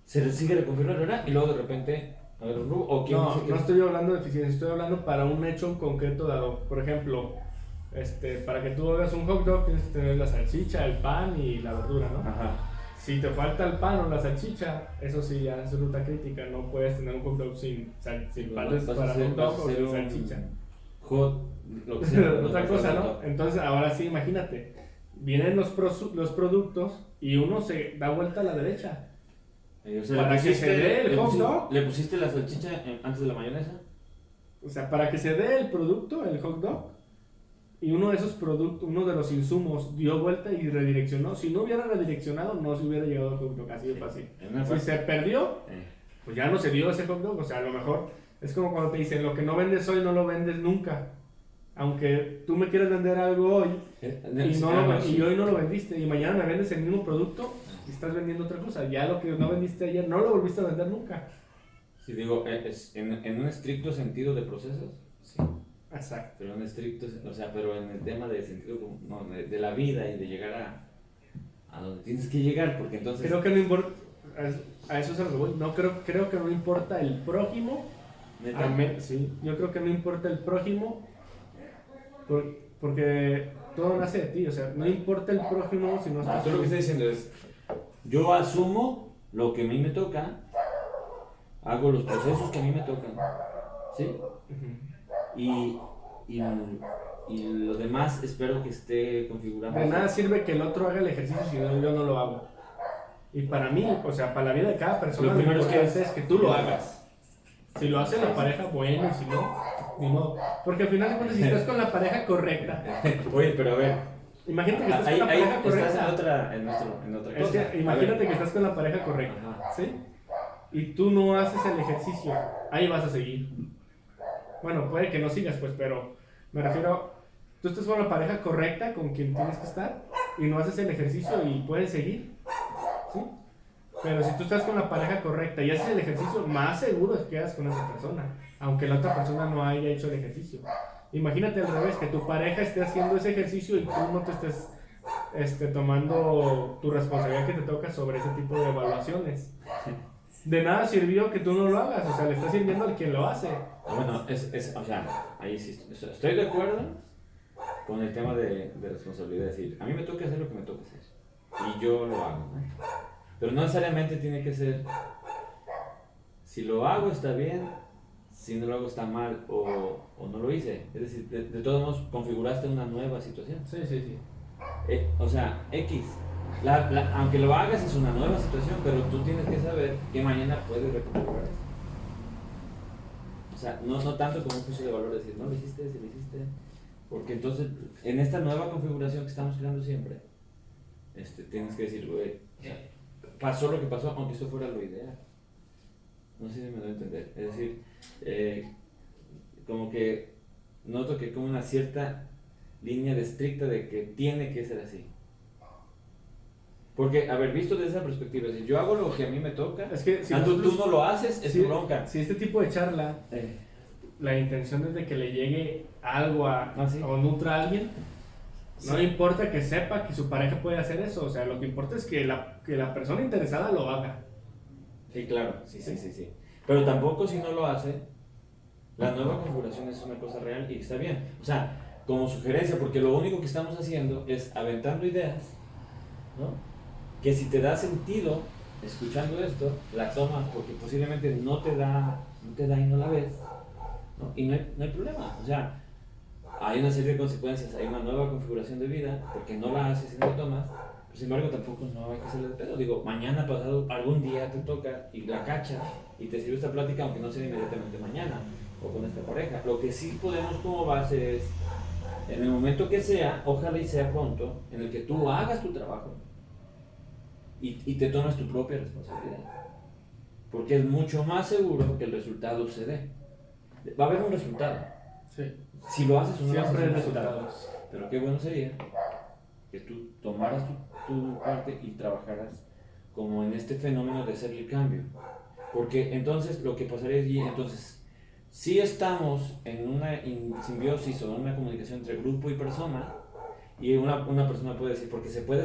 se le sigue reconfigurando, ¿verdad? Y luego de repente, a ver, o quién No, dice que... no estoy hablando de eficiencia, estoy hablando para un hecho concreto dado. Por ejemplo, para que tú hagas un hot dog tienes que tener la salchicha, el pan y la verdura, ¿no? Ajá. Si te falta el pan o la salchicha, eso sí ya es ruta crítica, no puedes tener un hot dog sin pan Vas a para hacer- hot vas a dog o hacer sin un salchicha. Hot, lo que sea, Otra vas a cosa, hacer ¿no? hot dog. Entonces, ahora sí, imagínate, vienen los productos y uno se da vuelta a la derecha. O sea, Para que se dé el le hot pusiste- dog. ¿Le pusiste la salchicha antes de la mayonesa? O sea, para que se dé el producto, el hot dog, y uno de esos productos, uno de los insumos dio vuelta y redireccionó. Si no hubiera redireccionado, no se hubiera llegado al hot dog, así de fácil. En una Si parte- se perdió, Eh. pues ya no se dio ese hot dog. O sea, a lo mejor es como cuando te dicen, lo que no vendes hoy no lo vendes nunca. Aunque tú me quieres vender algo hoy y hoy no lo vendiste, y mañana me vendes el mismo producto y estás vendiendo otra cosa. Ya lo que no vendiste ayer no lo volviste a vender nunca. Si digo, en un estricto sentido de procesos, sí. Exacto. Pero en estricto, o sea, pero en el tema de sentido no, de la vida y de llegar a donde tienes que llegar, porque entonces... Creo que no importa, a eso es a lo que voy. No creo que no importa el prójimo. ¿Neta? Sí, yo creo que no importa el prójimo porque todo nace de ti. O sea, no importa el prójimo si no estás. Tú lo que estás diciendo es, yo asumo lo que a mí me toca, hago los procesos que a mí me tocan, ¿sí? Ujú. Y lo demás espero que esté configurado. De nada sirve que el otro haga el ejercicio si yo no lo hago. Y para mí, o sea, para la vida de cada persona, Lo primero es que importante es que tú lo hagas. Si lo hace la pareja, bueno, y si no, ni modo. Porque al final de cuentas, si estás con la pareja correcta, Oye, pero a ver, imagínate que estás ahí con la pareja estás correcta. en otra Es cosa. que imagínate que estás con la pareja correcta, Ajá. ¿sí? Y tú no haces el ejercicio, ahí vas a seguir. Bueno, puede que no sigas, pues, pero me refiero, tú estás con la pareja correcta, con quien tienes que estar, y no haces el ejercicio y puedes seguir, ¿sí? Pero si tú estás con la pareja correcta y haces el ejercicio, más seguro es que quedas con esa persona, aunque la otra persona no haya hecho el ejercicio. Imagínate al revés, que tu pareja esté haciendo ese ejercicio y tú no te estés tomando tu responsabilidad que te toca sobre ese tipo de evaluaciones. De nada sirvió que tú no lo hagas, o sea, le está sirviendo al quien lo hace. Bueno, o sea, ahí sí estoy de acuerdo con el tema de responsabilidad. Es decir, a mí me toca hacer lo que me toca hacer. Y yo lo hago, ¿no? Pero no necesariamente tiene que ser, si lo hago está bien, si no lo hago está mal o no lo hice. Es decir, de todos modos configuraste una nueva situación. Sí, sí, sí. O sea, X. Aunque lo hagas es una nueva situación, pero tú tienes que saber que mañana puedes recuperar eso. O sea, no tanto como un juicio de valor, decir, no lo hiciste, si lo hiciste. Porque entonces, en esta nueva configuración que estamos creando siempre, tienes que decir, güey, o sea, pasó lo que pasó, aunque esto fuera lo ideal. No sé si me doy a entender. Es decir, como que noto que como una cierta línea de estricta de que tiene que ser así. Porque, a ver, visto desde esa perspectiva, si yo hago lo que a mí me toca, Es que si tú nosotros- no lo haces, es Si, tu bronca. si este tipo de charla, la intención es de que le llegue algo sí. o nutra a alguien, no Sí. importa que sepa que su pareja puede hacer eso, o sea, lo que importa es que la persona interesada lo haga. Sí, claro, sí. Pero tampoco si no lo hace, la nueva configuración es una cosa real y está bien. O sea, como sugerencia, porque lo único que estamos haciendo es aventando ideas, ¿no? Que si te da sentido escuchando esto, la tomas porque posiblemente no te da y no la ves, ¿no? Y no hay problema. O sea, hay una serie de consecuencias, hay una nueva configuración de vida, porque no la haces y no la tomas, Sin embargo, tampoco no hay que hacerle de pedo. Digo, mañana pasado, algún día te toca y la cachas y te sirve esta plática, aunque no sea inmediatamente mañana o con esta pareja. Lo que sí podemos como base es, en el momento que sea, ojalá y sea pronto, en el que tú hagas tu trabajo y te tomes tu propia responsabilidad. Porque es mucho más seguro que el resultado se dé. Va a haber un resultado. Sí. Si lo haces o no lo haces, Siempre hay un resultado. resultados. Pero qué bueno sería que tú tomaras tu parte y trabajaras como en este fenómeno de hacer el cambio. Porque entonces lo que pasaría es, entonces, si estamos en una simbiosis o en una comunicación entre grupo y persona, y una persona puede decir, porque se puede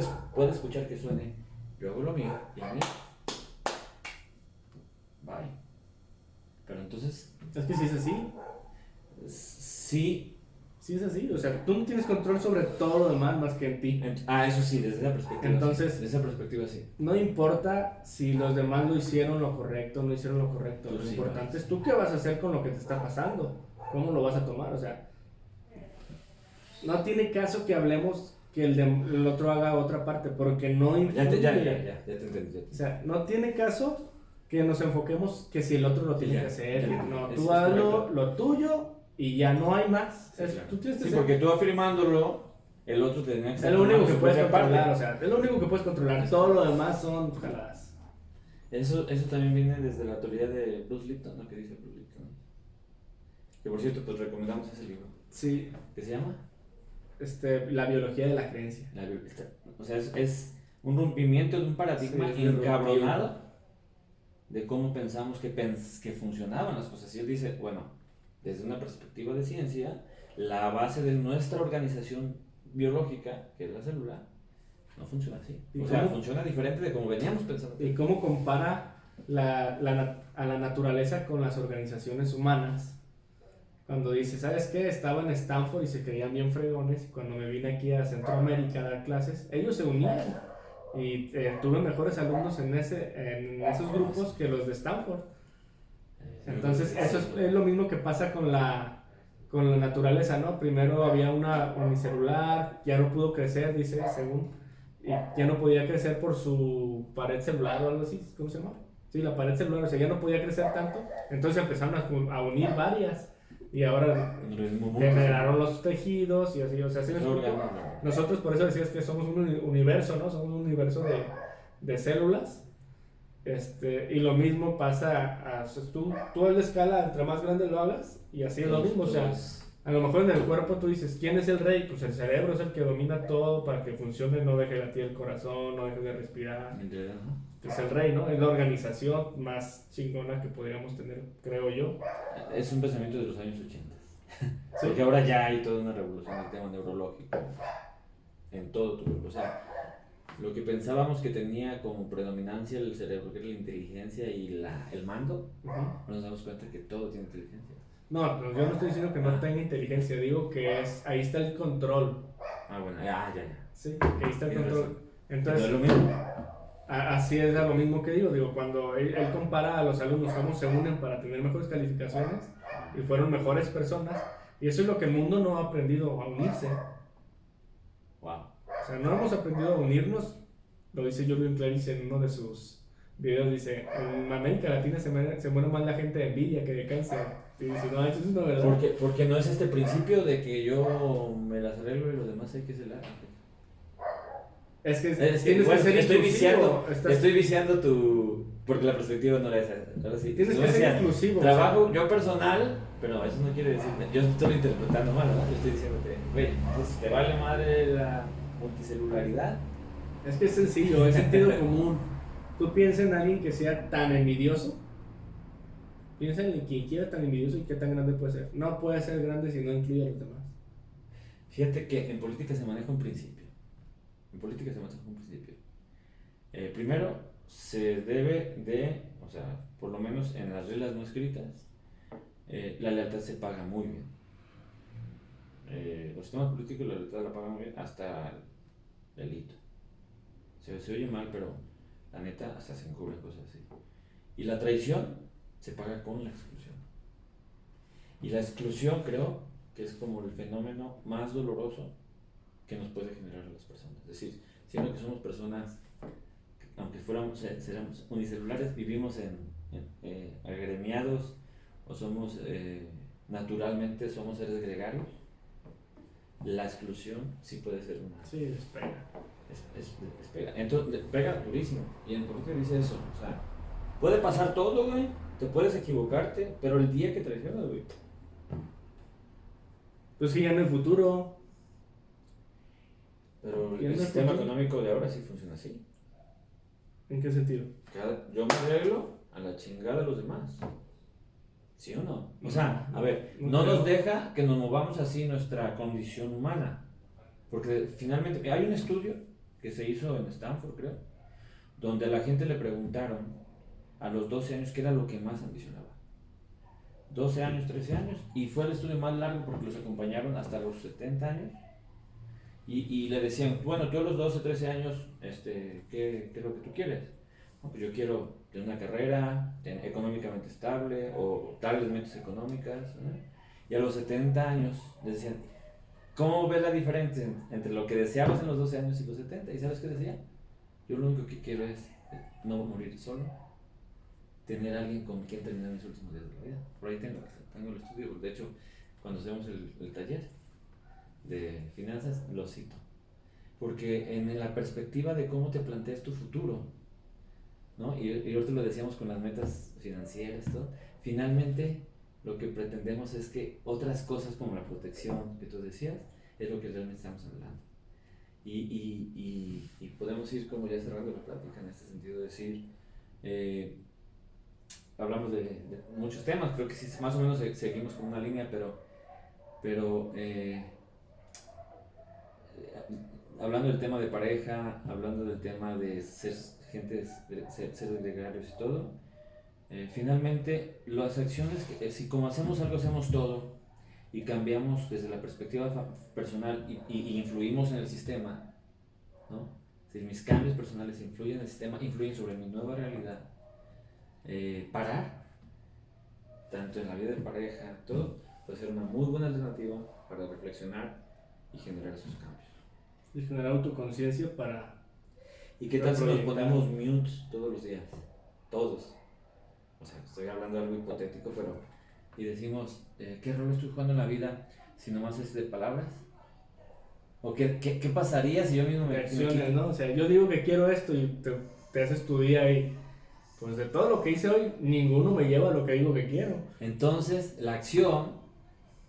escuchar que suene, yo hago lo mío y a mí, bye. Pero entonces, Es que si es así, sí. sí es así. O sea, tú no tienes control sobre todo lo demás más que en ti. Eso sí, desde esa perspectiva. Entonces, sí. Desde esa perspectiva sí. No importa si los demás lo hicieron lo correcto o no hicieron lo correcto. Tú Lo sí importante vas. es tú qué vas a hacer con lo que te está pasando. ¿Cómo lo vas a tomar? O sea, no tiene caso que hablemos que el otro haga otra parte, porque no influye. Ya te entendí. O sea, no tiene caso que nos enfoquemos que si el otro lo tiene ya, que hacer. ya, No, es tú haz correcto. lo tuyo y ya no hay más. Sí, claro. Tú tienes que Sí, ser- porque tú afirmándolo, el otro tendría que es estar lo único tomando que su puedes propia controlar. parte. O sea, es lo único que puedes controlar. Todo lo demás son jaladas. Eso también viene desde la teoría de Bruce Lipton, ¿no? Que dice Bruce Lipton. Que por cierto, pues recomendamos ese libro. Sí, ¿Qué se llama? la biología de la creencia. O sea, es un rompimiento de un paradigma Sí, es encabronado de cómo pensamos que funcionaban las cosas. Y él dice, bueno, desde una perspectiva de ciencia, la base de nuestra organización biológica, que es la célula, no funciona así. O sea, funciona diferente de como veníamos pensando. ¿Y cómo compara a la naturaleza con las organizaciones humanas? Cuando dice, ¿sabes qué? Estaba en Stanford y se creían bien fregones. Y cuando me vine aquí a Centroamérica a dar clases, ellos se unían. Y tuve mejores alumnos en esos grupos que los de Stanford. Entonces, eso es lo mismo que pasa con la naturaleza, ¿no? Primero había una unicelular, ya no pudo crecer, dice, según, y ya no podía crecer por su pared celular o algo así, ¿cómo se llama? Sí, la pared celular, o sea, ya no podía crecer tanto, entonces empezaron a unir varias, y ahora generaron los tejidos y así, o sea, así nosotros por eso decías que somos un universo, ¿no? Somos un universo de células. Y lo mismo pasa tú haz la escala, entre más grande lo hagas, y así es lo mismo, o sea, a lo mejor en el cuerpo tú dices, ¿quién es el rey? Pues el cerebro es el que domina todo para que funcione, no deje latir el corazón, no deje de respirar. Es el rey, ¿no? Es la organización más chingona que podríamos tener, creo yo. Es un pensamiento de los años 80. ¿Sí? Porque ahora ya hay toda una revolución en el tema neurológico, en todo tu cuerpo. O sea, lo que pensábamos que tenía como predominancia el cerebro, que era la inteligencia y el mando, ahora nos damos cuenta que todo tiene inteligencia. No, yo no estoy diciendo que no tenga inteligencia, digo que ahí está el control. Bueno, ya. Sí, que ahí está el control. Entonces, no es lo mismo. Así es lo mismo que digo, cuando él compara a los alumnos, cómo se unen para tener mejores calificaciones y fueron mejores personas, y eso es lo que el mundo no ha aprendido a unirse. Wow. O sea, no hemos aprendido a unirnos, lo dice Julio Clarice en uno de sus videos, dice, en América Latina se muere más la gente de envidia que de cáncer. Y dice, no, eso es una verdad. Porque no es este principio de que yo me las arreglo y los demás hay que se las arreglen. Es que tienes que ser estoy viciando tu... Porque la perspectiva no era esa. Ahora sí, tienes que ser inclusivo. Trabajo, o sea, yo personal, pero eso no quiere decir... Yo estoy interpretando mal, ¿verdad? Yo estoy diciéndote, güey, entonces te vale madre la multicelularidad. Es que es sencillo, es sentido común. Tú piensas en alguien que sea tan envidioso. Piensa en quien quiera tan envidioso y qué tan grande puede ser. No puede ser grande si no incluye a los demás. Fíjate que en política se maneja un principio. Primero, se debe de, o sea, por lo menos en las reglas no escritas, la lealtad se paga muy bien. Los sistemas políticos la lealtad la pagan muy bien hasta el delito. Se oye mal, pero la neta hasta se encubren cosas así. Y la traición se paga con la exclusión. Y la exclusión creo que es como el fenómeno más doloroso que nos puede generar a las personas. Es decir, sino que somos personas, aunque seamos unicelulares, vivimos agremiados o somos naturalmente somos seres gregarios. La exclusión sí puede ser una. Sí, despega. Pega. Entonces, pega durísimo. ¿Y en por qué dice eso? O sea, puede pasar todo, güey. Te puedes equivocarte, pero el día que traicionas, güey. Pues que ya en el futuro. Pero el sistema económico de ahora sí funciona así. ¿En qué sentido? Yo me arreglo a la chingada de los demás. ¿Sí o no? O sea, a ver, no nos deja que nos movamos así nuestra condición humana. Porque finalmente, hay un estudio que se hizo en Stanford, creo, donde a la gente le preguntaron a los 12 años qué era lo que más ambicionaba. 12 años, 13 años, y fue el estudio más largo porque los acompañaron hasta los 70 años. Y le decían, bueno, tú a los 12, 13 años, ¿qué es lo que tú quieres? No, pues yo quiero tener una carrera económicamente estable o tales metas económicas, ¿no? Y a los 70 años les decían, ¿cómo ves la diferencia entre lo que deseabas en los 12 años y los 70? ¿Y sabes qué decía? Yo lo único que quiero es no morir solo, tener a alguien con quien terminar mis últimos días de la vida. Por ahí tengo el estudio, de hecho, cuando hacemos el taller de finanzas, lo cito. Porque en la perspectiva de cómo te planteas tu futuro, ¿no? Y ahorita lo decíamos con las metas financieras, todo, finalmente lo que pretendemos es que otras cosas como la protección que tú decías, es lo que realmente estamos hablando. Y podemos ir como ya cerrando la plática en este sentido, de decir, hablamos de muchos temas, creo que sí, más o menos seguimos con una línea, pero hablando del tema de pareja, hablando del tema de ser gregarios y todo, finalmente las acciones, si como hacemos algo hacemos todo y cambiamos desde la perspectiva personal y influimos en el sistema, ¿no? Si mis cambios personales influyen en el sistema, influyen sobre mi nueva realidad, parar, tanto en la vida de pareja, todo, puede ser una muy buena alternativa para reflexionar y generar esos cambios. Y generar autoconciencia para... ¿Y qué tal si nos ponemos mute todos los días? Todos. O sea, estoy hablando de algo hipotético, pero... Y decimos, ¿qué rol estoy jugando en la vida si nomás es de palabras? ¿O qué pasaría si yo mismo me... Acciones, ¿no? O sea, yo digo que quiero esto y te haces tu día y... Pues de todo lo que hice hoy, ninguno me lleva a lo que digo que quiero. Entonces, la acción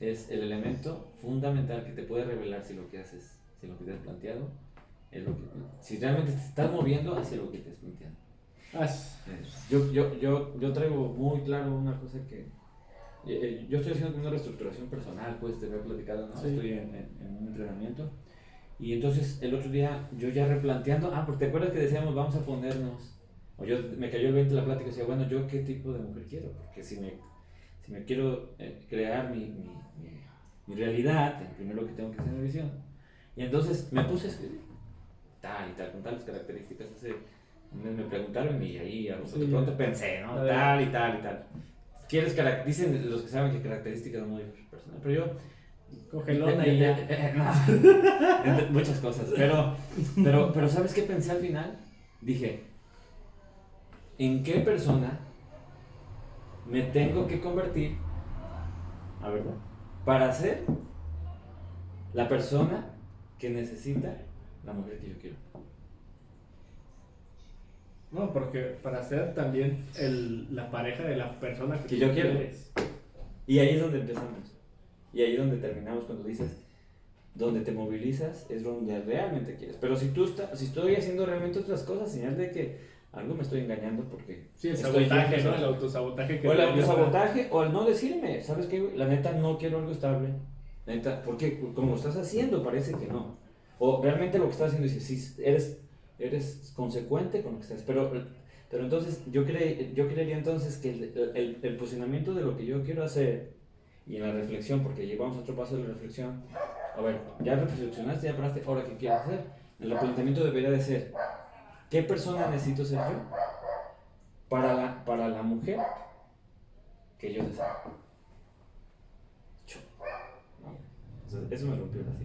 es el elemento fundamental que te puede revelar si lo que haces, si lo que te has planteado, es lo que, si realmente te estás moviendo hacia lo que te has planteado. Yo traigo muy claro una cosa que yo estoy haciendo una reestructuración personal, pues te había platicado, ¿no? Sí. Estoy en un entrenamiento y entonces el otro día yo ya replanteando, porque te acuerdas que decíamos vamos a ponernos, o me cayó el 20 la plática y decía, bueno, yo qué tipo de mujer quiero, porque si me quiero crear mi realidad, primero lo que tengo que hacer es mi visión. Y entonces me puse a escribir tal y tal, con tales características. Hace un mes me preguntaron y ahí de pronto pensé, ¿no? Tal y tal y tal. Dicen los que saben que características son muy personales, pero yo... Cogelona y ya. No, muchas cosas, pero ¿sabes qué pensé al final? Dije, ¿en qué persona me tengo que convertir, a ver, para ser la persona que necesita la mujer que yo quiero? No, porque para ser también la pareja de la persona que yo quiero. Y ahí es donde empezamos. Y ahí es donde terminamos cuando dices, donde te movilizas es donde realmente quieres. Pero si estoy haciendo realmente otras cosas, señal de que algo me estoy engañando porque... Sí, el sabotaje, ¿no? El autosabotaje. O el autosabotaje o el no decirme, ¿sabes qué? La neta no quiero algo estable. La neta, porque como lo estás haciendo parece que no. O realmente lo que estás haciendo dices, sí, eres consecuente con lo que estás. Pero entonces yo creería entonces que el posicionamiento de lo que yo quiero hacer y en la reflexión, porque llevamos otro paso de la reflexión. A ver, ya reflexionaste, ya paraste, ahora ¿qué quieres hacer? El planteamiento debería de ser, ¿qué persona necesito ser yo para la mujer que yo deseo? ¿No? O sea, eso me rompió así.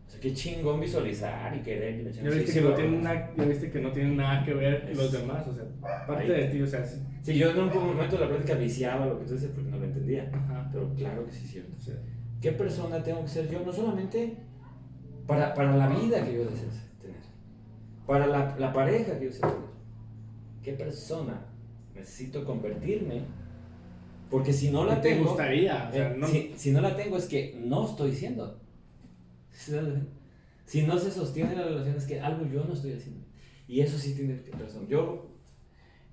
O sea, qué chingón visualizar y querer. Y ya viste, ya viste que no tienen nada que ver los demás, o sea, parte de ti, o sea, sí. Sí, yo en un momento de la práctica viciaba lo que tú dices porque no lo entendía. Ajá. Pero claro que sí es cierto. Sí. ¿Qué persona tengo que ser yo? No solamente para la vida que yo deseo tener, para la pareja que yo deseo tener. ¿Qué persona necesito convertirme? Porque si no la tengo. ¿Te gustaría? O sea, no... si no la tengo es que no estoy siendo. Si no se sostiene la relación es que algo yo no estoy haciendo. Y eso sí tiene razón. Yo,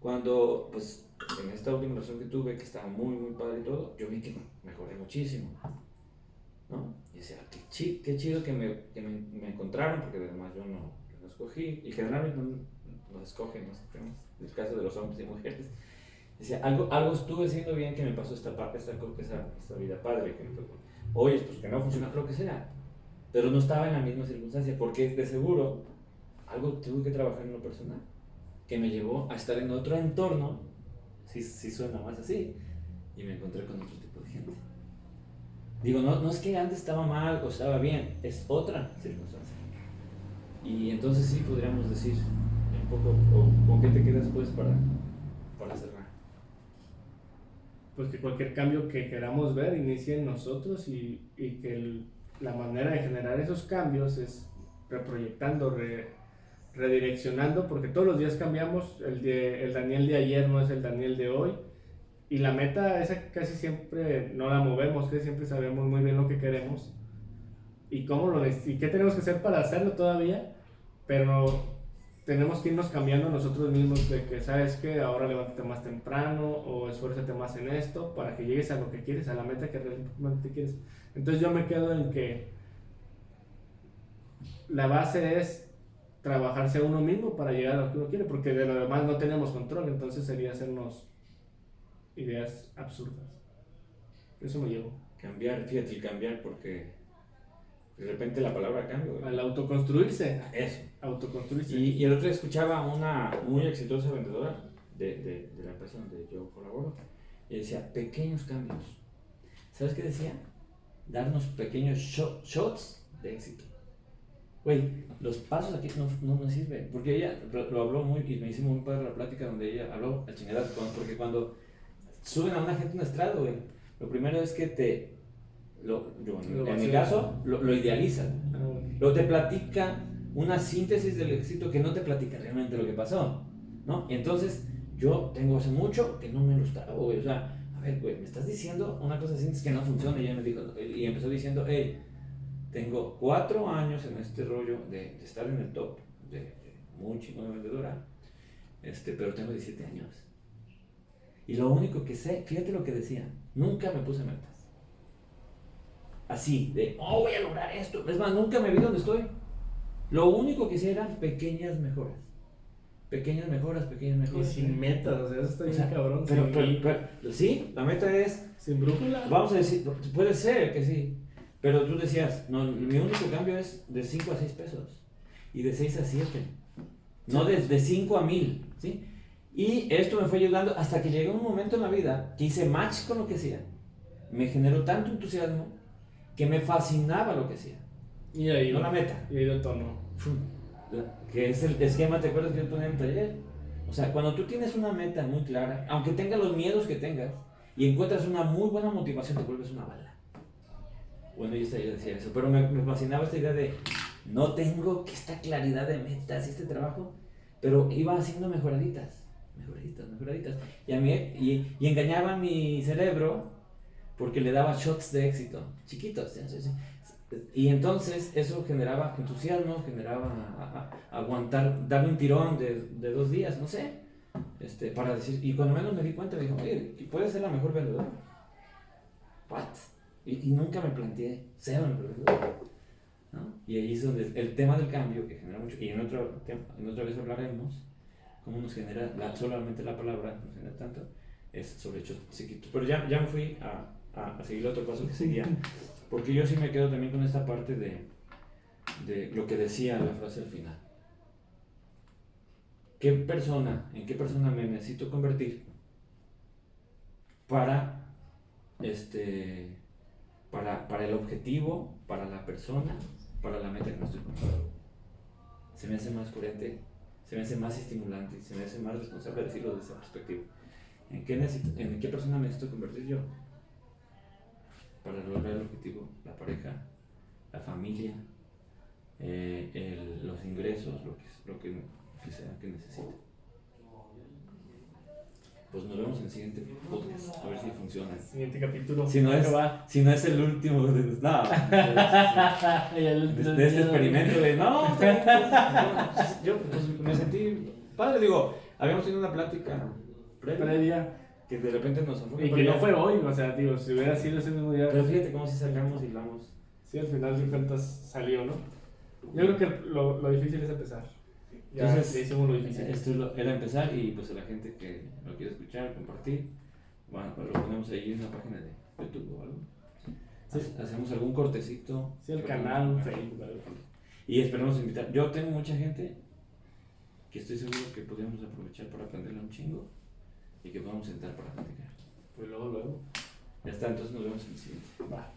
cuando, pues, en esta última relación que tuve, que estaba muy, muy padre y todo, yo vi que mejoré muchísimo. ¿No? Y decía, qué chido que me encontraron, porque además yo no escogí. Y generalmente no escogen en el caso de los hombres y mujeres. Decía, algo estuve haciendo bien que me pasó esta vida padre. Oye, pues que no funciona, lo que sea. Pero no estaba en la misma circunstancia, porque de seguro algo tuve que trabajar en lo personal, que me llevó a estar en otro entorno, si suena más así, y me encontré con otro tipo de gente. Digo, no es que antes estaba mal o estaba bien, es otra circunstancia. Y entonces sí podríamos decir un poco, o con qué te quedas pues para cerrar. Pues que cualquier cambio que queramos ver inicie en nosotros y que la manera de generar esos cambios es reproyectando, redireccionando, porque todos los días cambiamos, el Daniel de ayer no es el Daniel de hoy, y la meta esa casi siempre no la movemos, que siempre sabemos muy bien lo que queremos y y qué tenemos que hacer para hacerlo todavía, pero tenemos que irnos cambiando nosotros mismos de que, ¿sabes qué? Ahora levántate más temprano o esfuérzate más en esto para que llegues a lo que quieres, a la meta que realmente quieres. Entonces yo me quedo en que la base es trabajarse a uno mismo para llegar a lo que uno quiere, porque de lo demás no tenemos control, entonces sería hacernos ideas absurdas. Eso me llevo. Cambiar, fíjate, el cambiar, porque de repente la palabra cambio. Al autoconstruirse. Eso. Autoconstruirse. Y el otro día escuchaba a una muy exitosa vendedora de la empresa donde yo colaboro, y decía, pequeños cambios. ¿Sabes qué decía? Darnos pequeños shots de éxito. Güey, los pasos aquí no nos sirven, porque ella lo habló muy, y me hizo muy padre la plática donde ella habló a chingadas, porque cuando suben a una gente a un estrado, güey, lo primero es que en mi caso, lo idealizan. Lo te platica una síntesis del éxito que no te platica realmente lo que pasó, ¿no? Y entonces, yo tengo hace mucho que no me gustaba, güey, o sea, a ver, güey, me estás diciendo una cosa así que no funciona, y ella me dijo, y empezó diciendo, hey, tengo 4 años en este rollo de estar en el top, de muy chingona vendedora, pero tengo 17 años. Y lo único que sé, fíjate lo que decía, nunca me puse metas. Así, voy a lograr esto. Es más, nunca me vi donde estoy. Lo único que sé eran pequeñas mejoras. Pequeñas mejoras. Y sin metas, o sea, eso está bien cabrón. Pero sí, la meta es... Sin brújula. Vamos a decir, puede ser que sí. Pero tú decías, no, mi único cambio es de 5 a 6 pesos. Y de 6 a 7. No de 5 a 1000, ¿sí? Y esto me fue ayudando hasta que llegó un momento en la vida que hice match con lo que hacía. Me generó tanto entusiasmo que me fascinaba lo que hacía. Y ahí no la meta. Y ahí lo tono. Que es el esquema, ¿te acuerdas que yo ponía en el taller? O sea, cuando tú tienes una meta muy clara, aunque tengas los miedos que tengas, y encuentras una muy buena motivación, te vuelves una bala. Bueno, yo decía eso, pero me fascinaba esta idea de no tengo esta claridad de metas y este trabajo, pero iba haciendo mejoraditas. Y engañaba a mi cerebro porque le daba shots de éxito, chiquitos. ¿Sí? Y entonces eso generaba entusiasmo, generaba aguantar, darle un tirón de 2 días, no sé, para decir, y cuando menos me di cuenta, dijo, oye, puedes ser la mejor vendedora. ¿What? Y nunca me planteé ser la mejor vendedora, ¿no? Y ahí es donde el tema del cambio, que genera mucho, y en otra vez hablaremos, cómo nos genera, solamente la palabra nos genera tanto, es sobre hechos chiquitos. Pero ya me fui a seguir el otro paso que seguía, porque yo sí me quedo también con esta parte de lo que decía la frase al final. ¿En qué persona me necesito convertir para el objetivo, para la persona, para la meta que me estoy poniendo. Se me hace más coherente, se me hace más estimulante, se me hace más responsable decirlo desde esa perspectiva. ¿En qué persona me necesito convertir yo? Para lograr el objetivo, la pareja, la familia, los ingresos, lo que sea que necesite. Pues nos vemos en el siguiente podcast, a ver si funciona. Siguiente capítulo. Si no es el último de este experimento de yo pues, me sentí padre, digo, habíamos tenido una plática previa que de repente nos enfocó. Y que no fue hoy, o sea, digo, si hubiera sido ese mismo día. Pero fíjate cómo si sacamos y vamos. Sí, al final de cuentas salió, ¿no? Yo creo que lo difícil es empezar. Ya, entonces, ya hicimos lo difícil. Esto era empezar y pues a la gente que lo quiere escuchar, compartir, bueno, lo ponemos ahí en una página de YouTube o algo. Sí. Hacemos algún cortecito. Sí, el canal, un Facebook, algo. Y esperamos invitar. Yo tengo mucha gente que estoy seguro que podríamos aprovechar para aprenderle un chingo y que podamos sentar para platicar. Pues luego. Ya está, entonces nos vemos en el siguiente. Va.